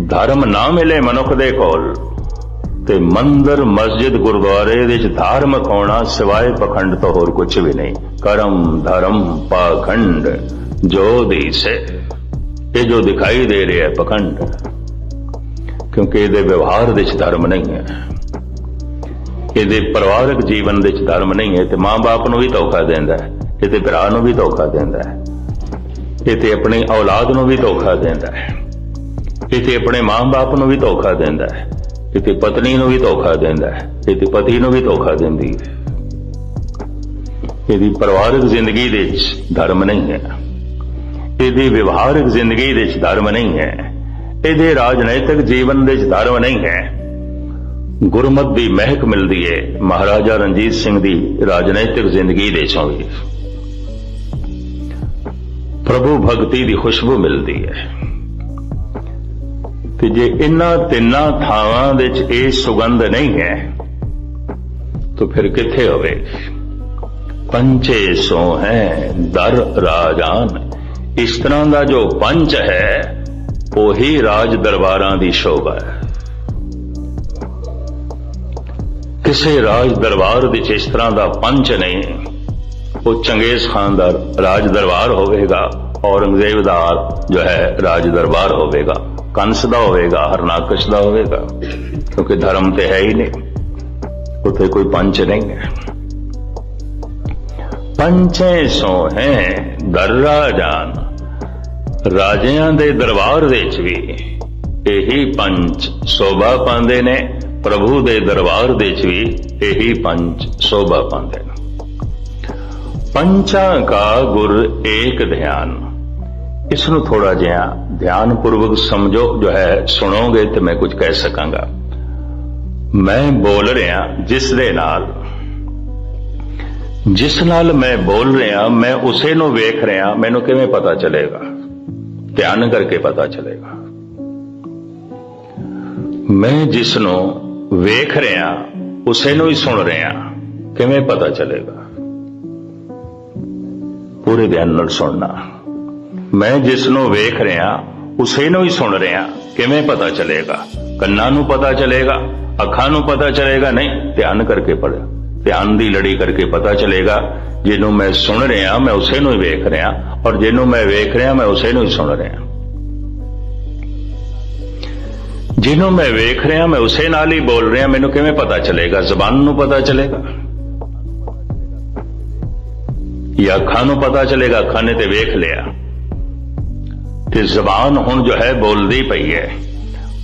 ਧਰਮ ਨਾ ਮਿਲੇ ਮਨੁੱਖ ਦੇ ਕੋਲ, ਤੇ ਮੰਦਰ, ਮਸਜਿਦ, ਗੁਰਦੁਆਰੇ ਵਿੱਚ ਧਾਰਮਿਕ ਹੋਣਾ ਸਿਵਾਏ ਪਖੰਡ ਤੋਂ ਹੋਰ ਕੁਝ ਵੀ ਨਹੀਂ। ਕਰਮ ਧਰਮ ਪਾਖੰਡ ਜੋ ਦਿਸੇ, ਇਹ ਜੋ ਦਿਖਾਈ ਦੇ ਰਿਹਾ ਹੈ ਪਖੰਡ, ਕਿਉਂਕਿ ਇਹਦੇ ਵਿਵਹਾਰ ਵਿੱਚ ਧਰਮ ਨਹੀਂ ਹੈ, ਇਹਦੇ ਪਰਿਵਾਰਕ ਜੀਵਨ ਵਿੱਚ ਧਰਮ ਨਹੀਂ ਹੈ। ਤੇ ਮਾਂ-ਬਾਪ ਨੂੰ ਵੀ ਧੋਖਾ ਦਿੰਦਾ ਹੈ, ਇਹ ਤੇ ਭਰਾ ਨੂੰ ਵੀ ਧੋਖਾ ਦਿੰਦਾ ਹੈ, ਇਹ ਤੇ ਆਪਣੀ ਔਲਾਦ ਨੂੰ ਵੀ ਧੋਖਾ ਦਿੰਦਾ ਹੈ, ਇਹ ਤੇ ਆਪਣੇ ਮਾਂ-ਬਾਪ ਨੂੰ ਵੀ ਧੋਖਾ ਦਿੰਦਾ ਹੈ, ਇਹ ਤੇ ਪਤਨੀ ਨੂੰ ਵੀ ਧੋਖਾ ਦਿੰਦਾ ਹੈ, ਇਹ ਤੇ ਪਤੀ ਨੂੰ ਵੀ ਧੋਖਾ ਦਿੰਦੀ ਹੈ। ਇਹਦੀ ਪਰਿਵਾਰਕ ਜ਼ਿੰਦਗੀ ਦੇ ਵਿੱਚ ਧਰਮ ਨਹੀਂ ਹੈ, ਇਹਦੀ ਵਿਵਹਾਰਕ ਜ਼ਿੰਦਗੀ ਦੇ ਵਿੱਚ ਧਰਮ ਨਹੀਂ ਹੈ, ਇਹਦੇ ਰਾਜਨੀਤਿਕ ਜੀਵਨ ਦੇ ਵਿੱਚ ਧਰਮ ਨਹੀਂ ਹੈ। ਗੁਰਮਤਿ ਦੀ ਮਹਿਕ ਮਿਲਦੀ ਹੈ ਮਹਾਰਾਜਾ ਰਣਜੀਤ ਸਿੰਘ ਦੀ ਰਾਜਨੀਤਿਕ ਜ਼ਿੰਦਗੀ ਦੇ ਚੋਂ ਵੀ, ਪ੍ਰਭੂ ਭਗਤੀ ਦੀ ਖੁਸ਼ਬੂ ਮਿਲਦੀ ਹੈ। ਤੇ ਜੇ ਇਹਨਾਂ ਤਿੰਨਾਂ ਥਾਵਾਂ ਵਿੱਚ ਇਹ ਸੁਗੰਧ ਨਹੀਂ ਹੈ ਤਾਂ ਫਿਰ ਕਿੱਥੇ ਹੋਵੇਗੀ? ਪੰਚੇ ਸੋ ਹੈ ਦਰ ਰਾਜਾਨ, ਇਸ ਤਰ੍ਹਾਂ ਦਾ ਜੋ ਪੰਚ ਹੈ ਉਹੀ ਰਾਜ ਦਰਬਾਰਾਂ ਦੀ ਸ਼ੋਭਾ ਹੈ। ਕਿਸੇ ਰਾਜ ਦਰਬਾਰ ਵਿੱਚ ਇਸ ਤਰ੍ਹਾਂ ਦਾ ਪੰਚ ਨਹੀਂ। ਉਹ ਚੰਗੇਜ਼ ਖਾਨ ਦਾ ਰਾਜ ਦਰਬਾਰ ਹੋਵੇਗਾ, ਔਰੰਗਜ਼ੇਬ ਦਾ ਜੋ ਹੈ ਰਾਜ ਦਰਬਾਰ ਹੋਵੇਗਾ, ਕੰਸ ਦਾ ਹੋਵੇਗਾ, ਹਰਨਾਕਸ਼ ਦਾ ਹੋਵੇਗਾ, ਕਿਉਂਕਿ ਧਰਮ ਤੇ ਹੈ ਹੀ ਨਹੀਂ, ਉੱਥੇ ਕੋਈ ਪੰਚ ਨਹੀਂ ਹੈ। ਪੰਚੇ ਸੋ ਹੈ ਦਰ ਰਾਜਾਨ, ਰਾਜਿਆਂ ਦੇ ਦਰਬਾਰ ਵਿੱਚ ਵੀ ਇਹੀ ਪੰਚ ਸ਼ੋਭਾ ਪਾਉਂਦੇ ਨੇ, ਪ੍ਰਭੂ ਦੇ ਦਰਬਾਰ ਵਿੱਚ ਵੀ ਇਹੀ ਪੰਚ ਸ਼ੋਭਾ ਪਾਉਂਦੇ ਨੇ। ਪੰਚਾਂ ਕਾ ਗੁਰ ਏਕ ਧਿਆਨ, ਇਸ ਨੂੰ ਥੋੜਾ ਜਿਹਾ ਧਿਆਨ ਪੂਰਵਕ ਸਮਝੋ, ਜੋ ਹੈ ਸੁਣੋਗੇ ਤੇ ਮੈਂ ਕੁਝ ਕਹਿ ਸਕਾਂਗਾ। ਮੈਂ ਬੋਲ ਰਿਹਾ ਜਿਸ ਨਾਲ ਮੈਂ ਬੋਲ ਰਿਹਾ, ਮੈਂ ਉਸੇ ਨੂੰ ਵੇਖ ਰਿਹਾ, ਮੈਨੂੰ ਕਿਵੇਂ ਪਤਾ ਚੱਲੇਗਾ? ਧਿਆਨ ਕਰਕੇ ਪਤਾ ਚੱਲੇਗਾ। ਮੈਂ ਜਿਸ ਨੂੰ ਵੇਖ ਰਿਹਾ ਉਸੇ ਨੂੰ ਹੀ ਸੁਣ ਰਿਹਾ, ਕਿਵੇਂ ਪਤਾ ਚੱਲੇਗਾ? ਪੂਰੇ ਧਿਆਨ ਨਾਲ ਸੁਣਨਾ। ਮੈਂ ਜਿਸ ਨੂੰ ਵੇਖ ਰਿਹਾ ਉਸੇ ਨੂੰ ਹੀ ਸੁਣ ਰਿਹਾ, ਕਿਵੇਂ ਪਤਾ ਚੱਲੇਗਾ? ਕੰਨਾਂ ਨੂੰ ਪਤਾ ਚੱਲੇਗਾ, ਅੱਖਾਂ ਨੂੰ ਪਤਾ ਚੱਲੇਗਾ? ਨਹੀਂ, ਧਿਆਨ ਕਰਕੇ ਪੜ੍ਹੋ, ਧਿਆਨ ਦੀ ਲੜੀ ਕਰਕੇ ਪਤਾ ਚੱਲੇਗਾ। ਜਿਹਨੂੰ ਮੈਂ ਸੁਣ ਰਿਹਾ ਮੈਂ ਉਸੇ ਨੂੰ ਹੀ ਵੇਖ ਰਿਹਾ, ਔਰ ਜਿਹਨੂੰ ਮੈਂ ਵੇਖ ਰਿਹਾ ਮੈਂ ਉਸੇ ਨੂੰ ਹੀ ਸੁਣ ਰਿਹਾ। ਜਿਹਨੂੰ ਮੈਂ ਵੇਖ ਰਿਹਾ ਮੈਂ ਉਸੇ ਨਾਲ ਹੀ ਬੋਲ ਰਿਹਾ, ਮੈਨੂੰ ਕਿਵੇਂ ਪਤਾ ਚੱਲੇਗਾ? ਜ਼ਬਾਨ ਨੂੰ ਪਤਾ ਚੱਲੇਗਾ ਜਾਂ ਅੱਖਾਂ ਨੂੰ ਪਤਾ ਚੱਲੇਗਾ? ਅੱਖਾਂ ਨੇ ਤੇ ਵੇਖ ਲਿਆ, ਤੇ ਜ਼ਬਾਨ ਹੁਣ ਜੋ ਹੈ ਬੋਲਦੀ ਪਈ ਹੈ,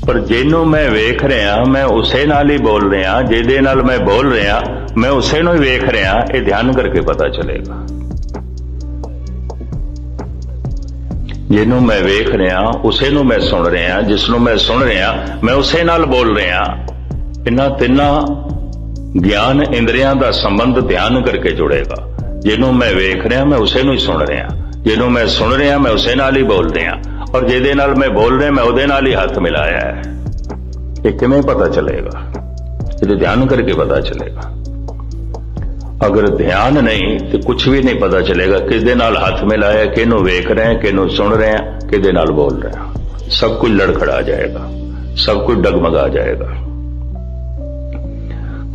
ਪਰ ਜਿਹਨੂੰ ਮੈਂ ਵੇਖ ਰਿਹਾ ਮੈਂ ਉਸੇ ਨਾਲ ਹੀ ਬੋਲ ਰਿਹਾ, ਜਿਹਦੇ ਨਾਲ ਮੈਂ ਬੋਲ ਰਿਹਾ ਮੈਂ ਉਸੇ ਨੂੰ ਹੀ ਵੇਖ ਰਿਹਾ। ਇਹ ਧਿਆਨ ਕਰਕੇ ਪਤਾ ਚੱਲੇਗਾ। ਜਿਹਨੂੰ ਮੈਂ ਵੇਖ ਰਿਹਾ ਉਸੇ ਨੂੰ ਮੈਂ ਸੁਣ ਰਿਹਾ, ਜਿਸ ਨੂੰ ਮੈਂ ਸੁਣ ਰਿਹਾ ਮੈਂ ਉਸੇ ਨਾਲ ਬੋਲ ਰਿਹਾ। ਇਹਨਾਂ ਤਿੰਨਾਂ ਗਿਆਨ ਇੰਦਰੀਆਂ ਦਾ ਸੰਬੰਧ ਧਿਆਨ ਕਰਕੇ ਜੁੜੇਗਾ। ਜਿਹਨੂੰ ਮੈਂ ਵੇਖ ਰਿਹਾ ਮੈਂ ਉਸੇ ਨੂੰ ਹੀ ਸੁਣ ਰਿਹਾ, ਜਿਹਨੂੰ ਮੈਂ ਸੁਣ ਰਿਹਾ ਮੈਂ ਉਸੇ ਨਾਲ ਹੀ ਬੋਲ ਰਿਹਾ, ਔਰ ਜਿਹਦੇ ਨਾਲ ਮੈਂ ਬੋਲ ਰਿਹਾ ਮੈਂ ਉਹਦੇ ਨਾਲ ਹੀ ਹੱਥ ਮਿਲਾਇਆ ਹੈ। ਇਹ ਕਿਵੇਂ ਪਤਾ ਚੱਲੇਗਾ? ਇਹ ਧਿਆਨ ਕਰਕੇ ਪਤਾ ਚੱਲੇਗਾ। ਅਗਰ ਧਿਆਨ ਨਹੀਂ ਤੇ ਕੁਝ ਵੀ ਨਹੀਂ ਪਤਾ ਚੱਲੇਗਾ। ਕਿਸ ਦੇ ਨਾਲ ਹੱਥ ਮਿਲਾਇਆ, ਕਿਹਨੂੰ ਵੇਖ ਰਹੇ, ਕਿਹਨੂੰ ਸੁਣ ਰਹੇ, ਕਿਹਦੇ ਨਾਲ ਬੋਲ ਰਹੇ, ਸਭ ਕੁਝ ਲੜਖੜਾ ਜਾਏਗਾ, ਸਭ ਕੁਝ ਡਗਮਗਾ ਜਾਏਗਾ।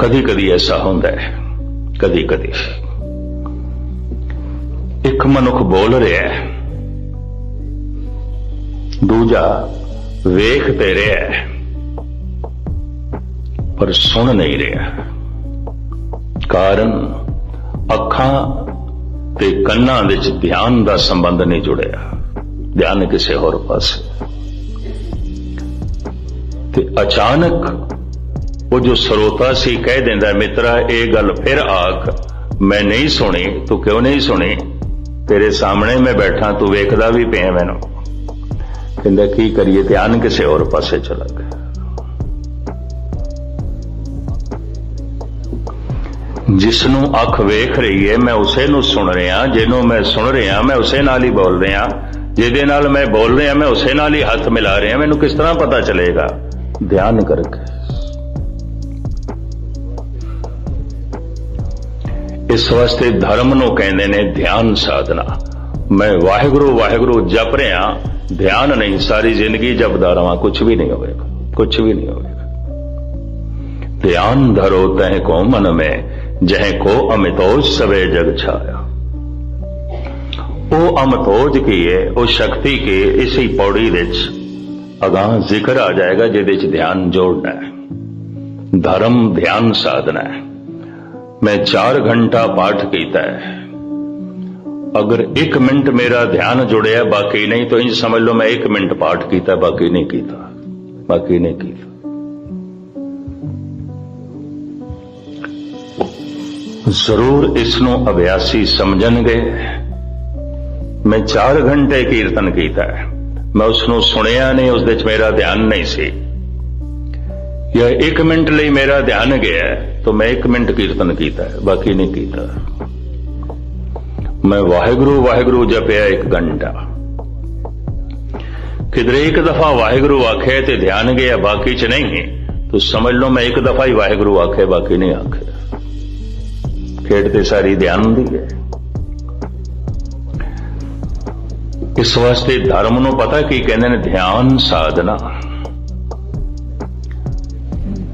ਕਦੀ ਕਦੀ ਐਸਾ ਹੁੰਦਾ ਹੈ, ਕਦੀ ਕਦੀ ਇੱਕ ਮਨੁੱਖ ਬੋਲ ਰਿਹਾ ਹੈ, ਦੂਜਾ ਵੇਖ ਤੇ ਰਿਹਾ ਹੈ ਪਰ ਸੁਣ ਨਹੀਂ ਰਿਹਾ। ਕਾਰਨ ਅੱਖਾਂ ਤੇ ਕੰਨਾਂ ਵਿੱਚ ਧਿਆਨ ਦਾ ਸੰਬੰਧ ਨਹੀਂ ਜੁੜਿਆ, ਧਿਆਨ ਕਿਸੇ ਹੋਰ ਪਾਸੇ। ਤੇ ਅਚਾਨਕ ਉਹ ਜੋ ਸਰੋਤਾ ਸੀ ਕਹਿ ਦਿੰਦਾ, ਮਿੱਤਰਾ ਇਹ ਗੱਲ ਫਿਰ ਆਖ, ਮੈਂ ਨਹੀਂ ਸੁਣੀ। ਤੂੰ ਕਿਉਂ ਨਹੀਂ ਸੁਣੀ? ਤੇਰੇ ਸਾਹਮਣੇ ਮੈਂ ਬੈਠਾ, ਤੂੰ ਵੇਖਦਾ ਵੀ ਪਿਆ ਮੈਨੂੰ। कहंदा की करिए, ध्यान किसी और पासे चला गया। जिसनों अख वेख रही है मैं उसे नूं सुन रहा, जिन्हों मैं सुन रहा मैं उसे नाल ही बोल रहा, जिहदे नाल मैं बोल रहा मैं उसे नाल ही हाथ मिला रहा। मैनूं किस तरह पता चलेगा? ध्यान करके। इस वास्ते धर्म नूं कहंदे ने ध्यान साधना। मैं वाहिगुरू वाहिगुरू जप रहा, ध्यान नहीं, सारी जिंदगी जपदा रहां, कुछ भी नहीं होगा, कुछ भी नहीं होगा। ध्यान धरो तह को मन में, जह को अमितोज सवे जग छाया। वो अमितोज की है, वो शक्ति की इसी पौड़ी विच अगां जिक्र आ जाएगा, जिहदे च ध्यान जोड़ना है। धर्म ध्यान साधना है। मैं 4 घंटा पाठ कीता है, अगर 1 मिनट मेरा ध्यान जुड़े बाकी नहीं, तो इंज समझ लो मैं 1 मिनट पाठ कीता, बाकी नहीं कीता, बाकी नहीं कीता। जरूर इसनों अभ्यासी समझणगे। मैं 4 घंटे कीर्तन कीता है, मैं उसनों सुनिया नहीं, उस विच मेरा ध्यान नहीं सी, या 1 मिनट ਲਈ मेरा ध्यान गया तो मैं 1 मिनट कीर्तन कीता है, बाकी नहीं कीता। मैं वाहिगुरू वाहिगुरू जपिया 1 घंटा, किधरे 1 दफा वाहिगुरू आखे ते ध्यान गया, बाकी च नहीं, तो समझ लो मैं 1 दफा ही वाहिगुरू आखे, बाकी नहीं आखे। खेड़ ते सारी ध्यान दी है। इस वास्ते धर्म नूं पता की कहंदे ने? ध्यान साधना।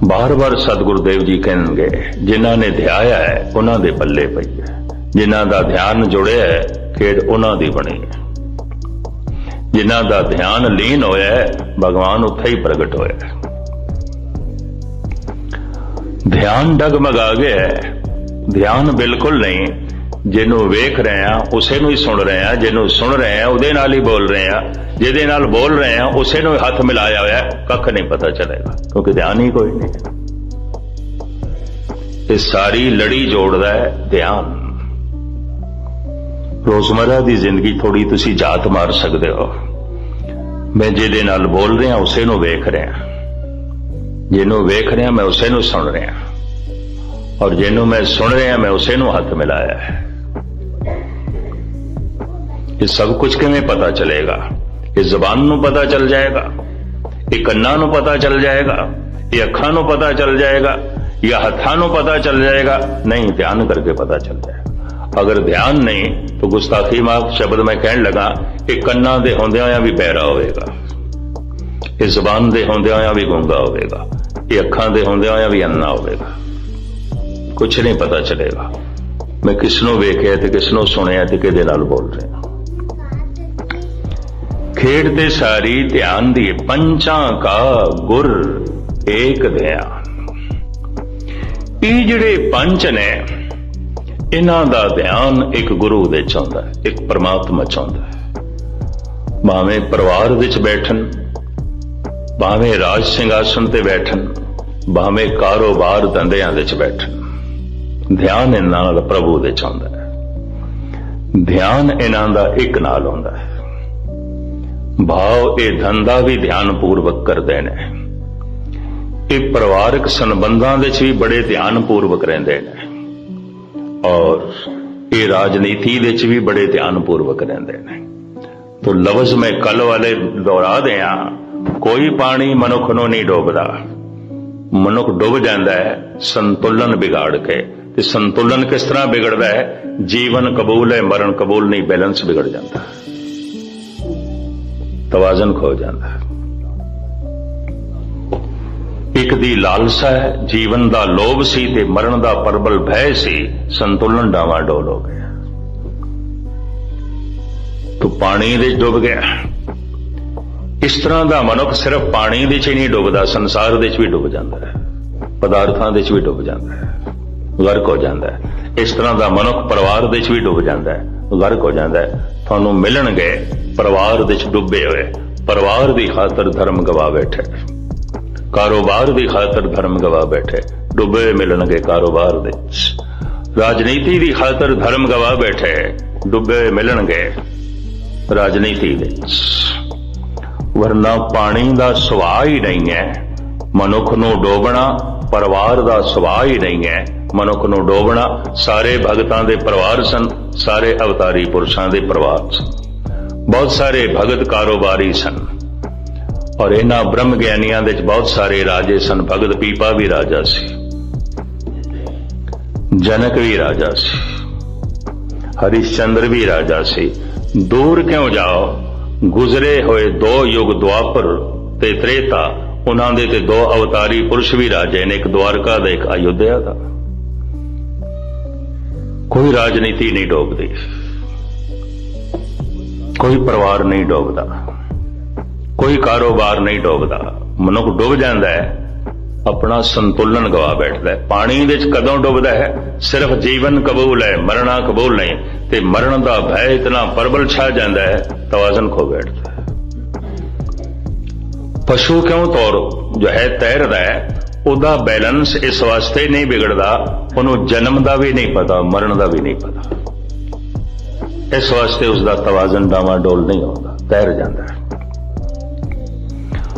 बार बार सतगुरुदेव जी कहणगे, जिन्हां ने ध्याया है उन्हां दे पल्ले पई है, जिन्हां दा ध्यान जुड़िया है खेड़ उन्हां दी बनी है, जिन्हां दा ध्यान लीन होया है भगवान उत्थे ही प्रगट होया है। ध्यान डगमगा गया है, ध्यान बिल्कुल नहीं। जिन्हों वेख रहे हैं उसे नूं ही सुन रहे हैं, जिन्हों सुन रहे हैं उहदे नाल ही बोल रहे हैं, जिहदे नाल बोल रहे हैं उसे नूं हाथ मिलाया होया, कख नहीं पता चलेगा, क्योंकि ध्यान ही कोई नहीं है। ये सारी लड़ी जोड़दा है ध्यान। रोजमर्रा की जिंदगी थोड़ी तुसी जात मार सकते हो। मैं जिहदे नाल बोल रहा उसे नूं वेख रहा, जिन्हों वेख रहा मैं उसे नूं सुन रहा, और जिन्हों मैं सुन रहा मैं उसे नूं हाथ मिलाया है। ये सब कुछ किवें पता चलेगा? ये जबान नूं पता चल जाएगा, ये कन्नां नूं पता चल जाएगा, ये अखां नूं पता चल जाएगा, या हत्थां नूं पता चल जाएगा? नहीं, ध्यान करके पता चल जाएगा। अगर ध्यान नहीं तो गुस्ताखी माफ शब्द मैं कहण लगा, ये कन्नां दे होंदियां होया भी बहरा होवेगा, ये जबान दे होंदियां होया भी गूंगा होवेगा, ये अखां दे होंदियां होया भी अन्ना होवेगा, कुछ नहीं पता चलेगा। मैं किसनों वेख्या ते किसनों सुनिया ते किहदे नाल बोल रहा। खेड़ ते सारी ध्यान दी, पंचां का गुर एक ध्यान। ये जिहड़े पंच ने इन्हां दा ध्यान एक गुरु दे चाहुंदा है, एक परमात्मा चाहुंदा है। भावें परिवार विच बैठन, भावें राज सिंघासन ते बैठन, भावें कारोबार धंधियां विच बैठन, ध्यान इन्हां नाल प्रभु दे चाहुंदा है। ध्यान इन्हां दा एक नाल हुंदा है। भाव ये धंधा भी ध्यान पूर्वक करते ने, ये परिवारक संबंधां विच भी बड़े ध्यान पूर्वक रहिंदे ने, और ये राजनीति विच भी बड़े ध्यान पूर्वक रहिंदे ने। तो लफ्ज में कल वाले दोहरा दिया, कोई पानी मनुख नूं नहीं डोबदा, मनुख डुब जाता है संतुलन बिगाड़ के। ते संतुलन किस तरह बिगड़ता है? जीवन कबूल है, मरण कबूल नहीं, बैलेंस बिगड़ जाता है, तवाजन खो जाता है। एक दी लालसा है, जीवन दा लोभ सी ते मरण दा प्रबल भय सी, संतुलन डावाडोल हो गया, तो पानी दे डुब गया। इस तरह का मनुख सिर्फ पानी दे च ही नहीं डुबदा, संसार दे च भी डुब जाता है, पदार्थां दे च भी डुब जाता है, गर्क हो जाता है। इस तरह का मनुख परिवार दे च भी डुब जाता है, गर्क हो जाता है। थानू मिलणगे परिवार दे च डुबे हुए, परिवार की खातर धर्म गवा बैठे, कारोबार की खातर धर्म गवा बैठे, डुबे मिलणगे कारोबार दे। राजनीति की खातर धर्म गवा बैठे, डुबे मिलणगे राजनीति दे। वरना पानी का सुभाव ही नहीं है। मनुख नूं डोबना परिवार का सुभाव ही नहीं है। मनुख नूं डोबना सारे भगतां दे परिवार सन, सारे अवतारी पुरुषां दे परिवार सन, बहुत सारे भगत कारोबारी सन, और इन्हां ब्रह्म ज्ञानियां दे बहुत सारे राजे सन। भगत पीपा भी राजा सी, जनक भी राजा सी, हरिश्चंद्र भी राजा सी। दूर क्यों जाओ, गुजरे हुए 2 युग द्वापर ते त्रेता, उन्हां दे ते 2 अवतारी पुरुष भी राजे ने, एक द्वारका दा एक अयोध्या दा। कोई राजनीति नहीं डोबदी, कोई परिवार नहीं डोबदा, कोई कारोबार नहीं डोबदा। मनुख डुब जाता है, अपना संतुलन गवा बैठता है। पानी विच कदों डुबदा है, सिर्फ जीवन कबूल है, मरना कबूल नहीं, ते मरण का भय इतना प्रबल छा जाता है, तवाजन खो बैठता है। पशु क्यों तौर जो है तैरदा है, उदा बैलेंस इस वास्ते नहीं बिगड़दा, उन्होंने जन्म का भी नहीं पता, मरण का भी नहीं पता, इस वास्ते उसका तवाजन डावाडोल नहीं होता, तैर जाता है।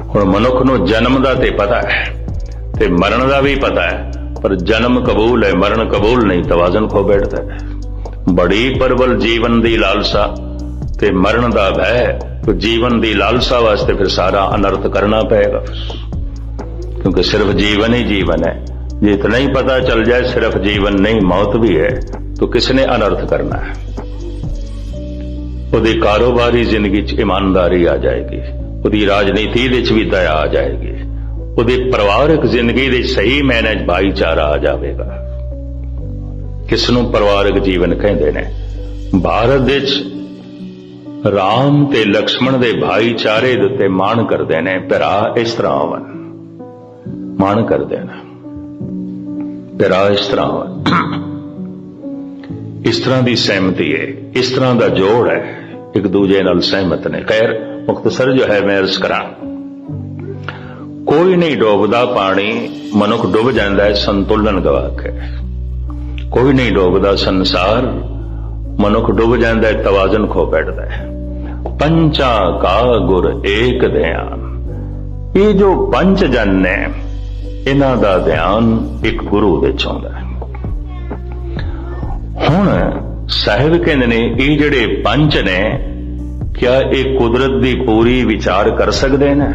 हुण मनुख नूं जन्म का तो पता है ते मरण का भी पता है, पर जन्म कबूल है, मरण कबूल नहीं, तवाजन खो बैठता है। बड़ी प्रबल जीवन की लालसा ते मरण का भय, तो जीवन की लालसा वास्ते फिर सारा अनर्थ करना पड़ेगा, क्योंकि सिर्फ जीवन ही जीवन है। जे इतना ही पता चल जाए सिर्फ जीवन नहीं मौत भी है, तो किसने अनर्थ करना है। उहदी कारोबारी जिंदगी च ईमानदारी आ जाएगी, उहदी राजनीति विच भी दया आ जाएगी, उहदी परिवारक जिंदगी दे सही मैने भाईचारा आ जाएगा। किसनों परिवारक जीवन कहते ने। भारत विच राम ते लक्ष्मण दे भाईचारे दे उत्ते माण करते ने, भरा इस तरह आवन, माण करते ने, भरा इस तरह आवन। इस तरह की सहमति है, इस तरह का जोड़ है, एक दूजे नाल सहमत ने। खैर मुख्तसर जो है मैं अर्ज करा, कोई नहीं डोबदा पानी, मनुख डुब जाता है संतुलन गवा के। कोई नहीं डोबदा संसार, मनुख डुब जाता है तवाजन खो बैठता है। पंचा का गुर एक ध्यान, ये जो पंच जन ने, इन्हां दा ध्यान एक गुरु विच आउंदा है। हुण साहिब कहंदे ने, ये जिहड़े पंच ने, क्या ये कुदरत दी पूरी विचार कर सकते हैं?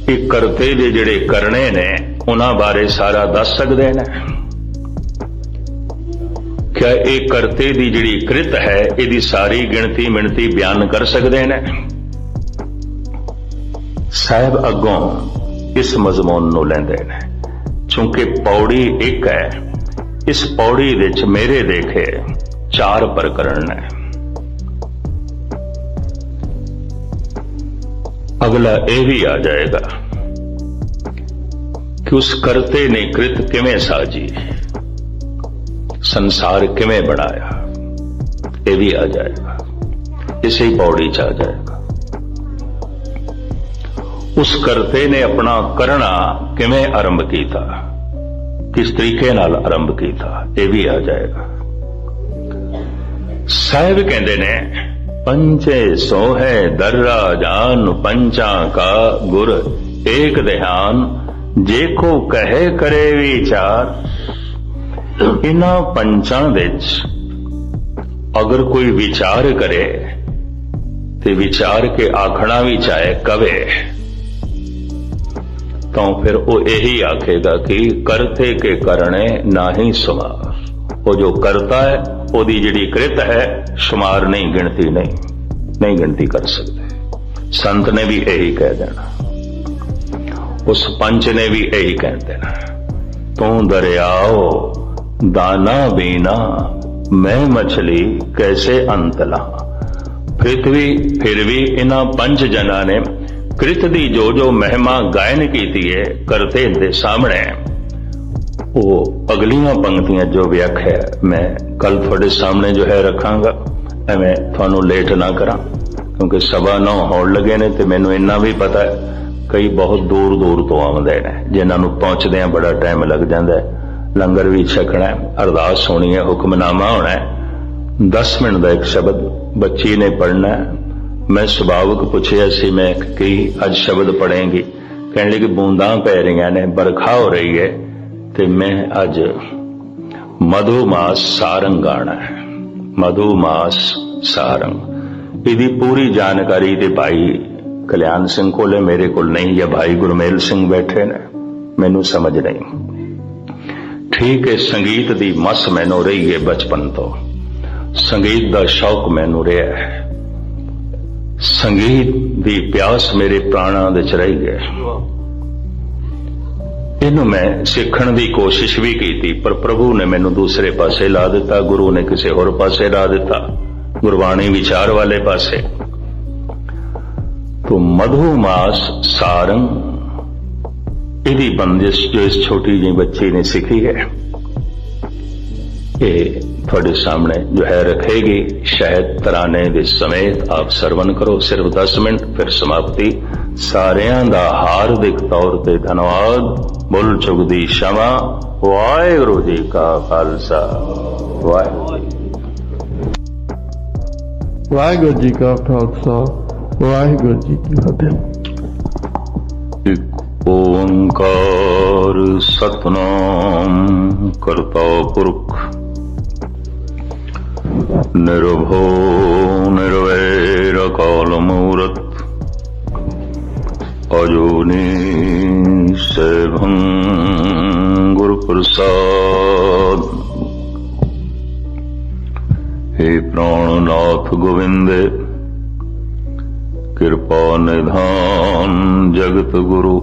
ये करते दे जिहड़े करने ने, उन्हां बारे सारा दस सकते हैं? क्या ये करते दी जिहड़ी कृत है, इहदी सारी गिणती मिणती बयान कर सकते हैं? साहिब अगों इस मजमून नूं लैंदे ने, चूंकि पौड़ी एक है, इस पौड़ी विच मेरे देखे 4 प्रकरण है। अगला यह भी आ जाएगा कि उस करते ने कृत किवें साजी, संसार किवें बनाया, यह भी आ जाएगा, इसे ही पौड़ी च आ जाएगा। उस करते ने अपना करना किवें आरंभ किया, किस तरीके नाल आरंभ किया, यह भी आ जाएगा। साहिब कहते ने, पंचे सोहे दर्रा जान, पंचा का गुर एक ध्यान, जेको कहे करे विचार। इन्हां पंचां विच अगर कोई विचार करे, ते विचार के आखना भी चाहे कवे, तो फिर वो यही आखेगा कि करते के करने ना ही शुमार। वो जो करता है, ओदी जिहड़ी कृत है, शुमार नहीं, गिनती नहीं गिनती कर सकते। संत ने भी यही कह देना, उस पंच ने भी यही कह देना, तू दरियाओ दाना बीना, मैं मछली कैसे अंतला। पृथ्वी फिर भी इन्हां पंच जना ने कृत दी जो जो महिमा गायन की है, करते दे सामने, वो अगलियां पंक्तियां जो व्याख्या मैं कल थोड़े सामने जो है रखांगा, मैं थानू लेट ना करा, क्योंकि 9:15 होण लगे ने, ते मैनू इन्ना भी पता है कई बहुत दूर दूर तो आउंदे ने, जिन्हां नू पहुंचदे बड़ा टाइम लग जाता है। लंगर भी छकना है, अरदास होनी है, हुक्मनामा होना है, 10 मिनट का एक शब्द बच्ची ने पढ़ना है, मैं सुभावक पुछया सी मैं कि अज शब्द पढ़ेंगी, कहने लगी बूंदां पै रही ने, बरखा हो रही है, ते मैं अज मधुमास सारंग गाना है। मधुमास सारंग इहदी पूरी जानकारी ते भाई कल्याण सिंह कोले, मेरे कोल नहीं, या भाई गुरमेल सिंह बैठे ने, मैनू समझ नहीं। ठीक है, संगीत दी मस मैनू रही है बचपन तो, संगीत दा शौक मैनू रहा है, संगीत दी प्यास मेरे प्राणां दे च रही है। इनू मैं सीखण दी कोशिश भी की, पर प्रभु ने मैनू दूसरे पासे ला दिता, गुरु ने किसी होर पासे ला दिता, गुरबाणी विचार वाले पासे। तो मधुमास सारंग इहदी बंदिश जो इस छोटी जी बच्ची ने सीखी है, ये थोड़े सामने जो है रखेगी। शायद तराने दे समेत आप सरवण करो, सिर्फ 10 मिनट, फिर समाप्ति। सारियां दा हार्दिक तौर ते धन्यवाद। बुल चुगदी क्षमा। वाहिगुरू जी का खालसा, वाहिगुरू जी का खालसा, वाहिगुरू जी की फतेह। ओंकार सतनाम करता पुरख निर्भो निर्वैर काल मूरत अजूनी सेभं गुरु प्रसाद। हे प्राणनाथ गोविंदे कृपा निधान जगत गुरु,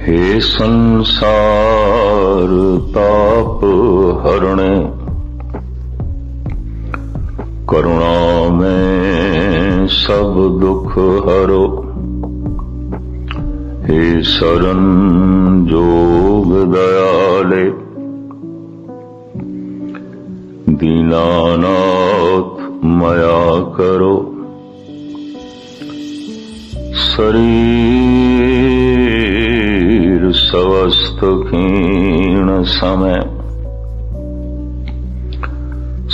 हे संसार ताप हरणे करुणा में सब दुख हरो, हे शरण जोग दयाले दीनानाथ मया करो। शरीर स्वस्थ क्षीण समय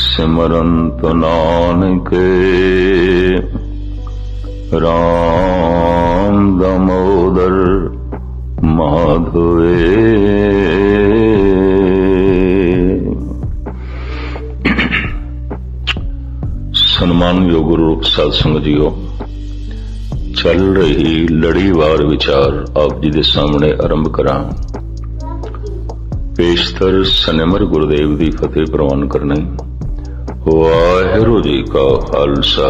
सिमरंत नानके राम दामोदर माधवे। सम्मानयोग गुरु साध संगत जीओ, चल रही लड़ीवार विचार आप जी दे सामने आरंभ करा। पेशतर सनिमर गुरुदेव दी फतेह प्रवान करनी। वाहिगुरू जी का खालसा,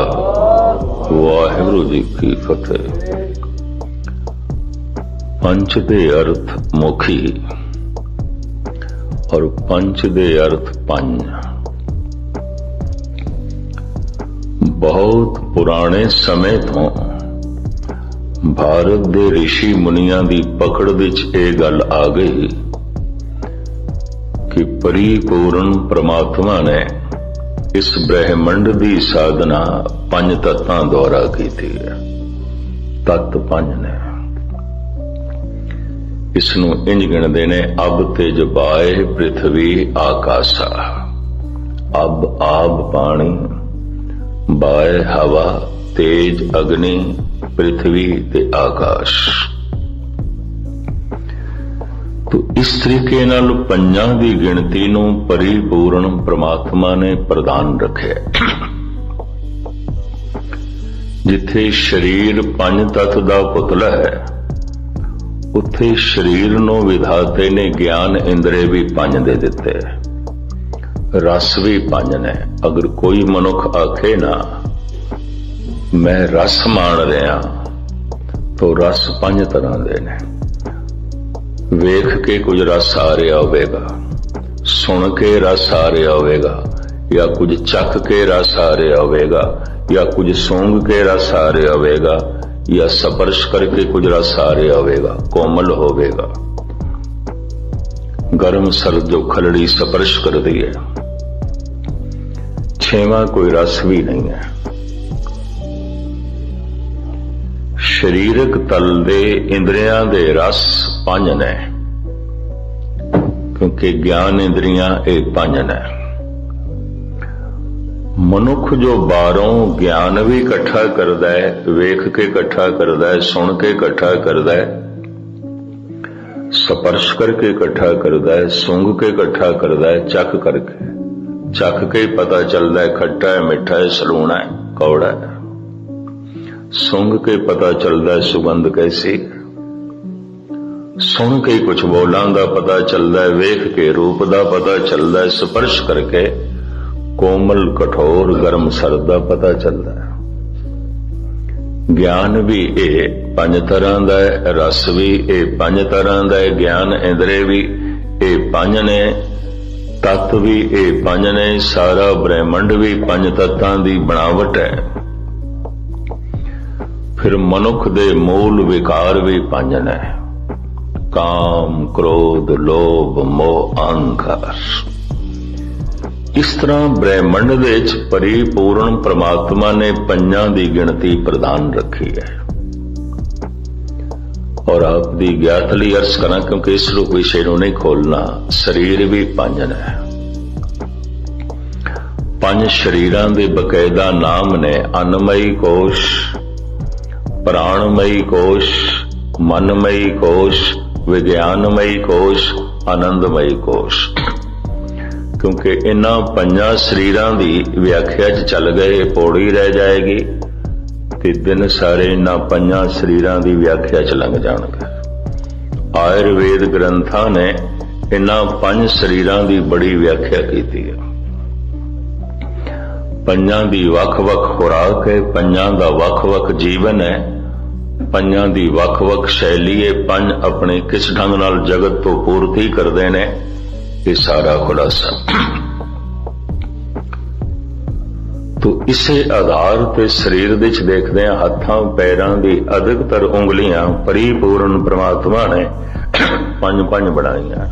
वाहिगुरू जी की फतेह। पंच दे अर्थ मुखी और पंच दे अर्थ पंज। बहुत पुराने समय तो भारत दे ऋषि मुनियां दी पकड़ विच ये गल आ गई कि परिपूर्ण परमात्मा ने इस ब्रह्मंड दी साधना पंज तत्तां द्वारा की थी। तत्त पंज ने, इसनू इंज गिणदे ने अब तेज बाए पृथ्वी आकाशा। अब आब पानी, बाए हवा, तेज अग्नि, पृथ्वी ते आकाश। तो इस तरीके नाल पंजां दी गिणती नूं परिपूर्ण परमात्मा ने प्रदान रखे। जिथे शरीर पंज तत्त दा पुतला है, उत्थे शरीर नूं विधाते ने ज्ञान इंद्रे भी पंज दे दिते, रस भी पंज ने। अगर कोई मनुख आखे ना मैं रस मान रहा, तो रस पंज तरह दे ने। वेख के कुछ रस आ रहा होगा, सुन के रस आ रहा होगा, या कुछ चख के रस आ रहा होगा, या कुछ सूंघ के रस आ रहा होगा, या स्पर्श करके कुछ रस आ रहा होगा, कोमल होगा। गर्म सर्द जो खलड़ी स्पर्श करती है। छेवां कोई रस भी नहीं है। शरीरक तल दे इंद्रियां दे रस पंज ने, क्योंकि ज्ञान इंद्रियां एक पंज ने। ਮਨੁੱਖ ਜੋ ਬਾਹਰੋਂ ਗਿਆਨ ਵੀ ਇਕੱਠਾ ਕਰਦਾ ਹੈ, ਵੇਖ ਕੇ ਇਕੱਠਾ ਕਰਦਾ ਹੈ, ਸੁਣ ਕੇ ਇਕੱਠਾ ਕਰਦਾ ਹੈ, ਸਪਰਸ਼ ਕਰਕੇ ਇਕੱਠਾ ਕਰਦਾ ਹੈ, ਸੁੰਘ ਕੇ ਇਕੱਠਾ ਕਰਦਾ ਹੈ, ਚੱਖ ਕੇ ਪਤਾ ਚੱਲਦਾ ਹੈ ਖੱਟਾ ਹੈ, ਮਿੱਠਾ ਹੈ, ਸਲੂਣਾ ਹੈ, ਕੌੜਾ ਹੈ। ਸੁੰਘ ਕੇ ਪਤਾ ਚੱਲਦਾ ਹੈ ਸੁਗੰਧ ਕੈਸੀ, ਸੁਣ ਕੇ ਕੁਝ ਬੋਲਾਂ ਦਾ ਪਤਾ ਚੱਲਦਾ ਹੈ, ਵੇਖ ਕੇ ਰੂਪ ਦਾ ਪਤਾ ਚੱਲਦਾ ਹੈ, ਸਪਰਸ਼ ਕਰਕੇ ਕੋਮਲ ਕਠੋਰ ਗਰਮ ਸਰਦ ਦਾ ਪਤਾ ਚੱਲਦਾ ਹੈ। ਗਿਆਨ ਵੀ ਇਹ 5 ਤਰ੍ਹਾਂ ਦਾ ਹੈ, ਰਸ ਵੀ ਇਹ 5 ਤਰ੍ਹਾਂ ਦਾ ਹੈ, ਗਿਆਨ ਇੰਦਰੇ ਵੀ ਇਹ 5 ਨੇ, ਤੱਤ ਵੀ ਇਹ 5 ਨੇ, ਸਾਰਾ ਬ੍ਰਹਿਮੰਡ ਵੀ 5 ਤੱਤਾਂ ਦੀ ਬਣਾਵਟ ਹੈ। ਫਿਰ ਮਨੁੱਖ ਦੇ ਮੂਲ ਵਿਕਾਰ ਵੀ 5 ਨੇ, ਕਾਮ, ਕ੍ਰੋਧ, ਲੋਭ, ਮੋਹ, ਅਹੰਕਾਰ। ਇਸ ਤਰ੍ਹਾਂ ਬ੍ਰਹਿਮੰਡ ਦੇ ਵਿੱਚ ਪਰਿਪੂਰਨ ਪ੍ਰਮਾਤਮਾ ਨੇ 5 ਦੀ ਗਿਣਤੀ ਪ੍ਰਦਾਨ ਰੱਖੀ ਹੈ। ਔਰ ਆਪ ਦੀ ਗਿਆਤ ਲਈ ਅਰਜ਼ ਕਰਾਂ, ਕਿਉਂਕਿ ਇਸ ਵਿਸ਼ੇ ਨੂੰ ਨਹੀਂ ਖੋਲਣਾ, ਸਰੀਰ ਵੀ 5 ਨੇ। 5 ਸਰੀਰਾਂ ਦੇ ਬਕਾਇਦਾ ਨਾਮ ਨੇ, ਅੰਨਮਈ ਕੋਸ਼, ਪ੍ਰਾਣਮਈ ਕੋਸ਼, ਮਨਮਈ ਕੋਸ਼, ਵਿਗਿਆਨਮਈ ਕੋਸ਼, ਆਨੰਦਮਈ ਕੋਸ਼। ਕਿਉਂਕਿ ਇਹਨਾਂ 5 ਸਰੀਰਾਂ ਦੀ ਵਿਆਖਿਆ 'ਚ ਚੱਲ ਗਏ ਪੌੜੀ ਰਹਿ ਜਾਏਗੀ ਤੇ ਦਿਨ ਸਾਰੇ ਇਹਨਾਂ 5 ਸਰੀਰਾਂ ਦੀ ਵਿਆਖਿਆ 'ਚ ਲੰਘ ਜਾਣਗੇ। ਆਯੁਰਵੇਦ ਗ੍ਰੰਥਾਂ ਨੇ ਇਹਨਾਂ 5 ਸਰੀਰਾਂ ਦੀ ਬੜੀ ਵਿਆਖਿਆ ਕੀਤੀ ਹੈ। 5 ਦੀ ਵੱਖ-ਵੱਖ ਖੁਰਾਕ ਹੈ, 5 ਦਾ ਵੱਖ-ਵੱਖ ਜੀਵਨ ਹੈ, 5 ਦੀ ਵੱਖ-ਵੱਖ ਸ਼ੈਲੀ ਹੈ, 5 ਆਪਣੇ ਕਿਸ ਢੰਗ ਨਾਲ ਜਗਤ ਤੋਂ ਪੂਰਤੀ ਕਰਦੇ ਨੇ, ਇਹ ਸਾਰਾ ਖੁਲਾਸਾ। ਤੋ ਇਸੇ ਆਧਾਰ ਤੇ ਸਰੀਰ ਵਿੱਚ ਦੇਖਦੇ ਹਾਂ, ਹੱਥਾਂ ਪੈਰਾਂ ਦੀ ਅਧਿਕਤਰ ਉਂਗਲੀਆਂ ਪਰਿਪੂਰਨ ਪ੍ਰਮਾਤਮਾ ਨੇ 5 ਬਣਾਈਆਂ।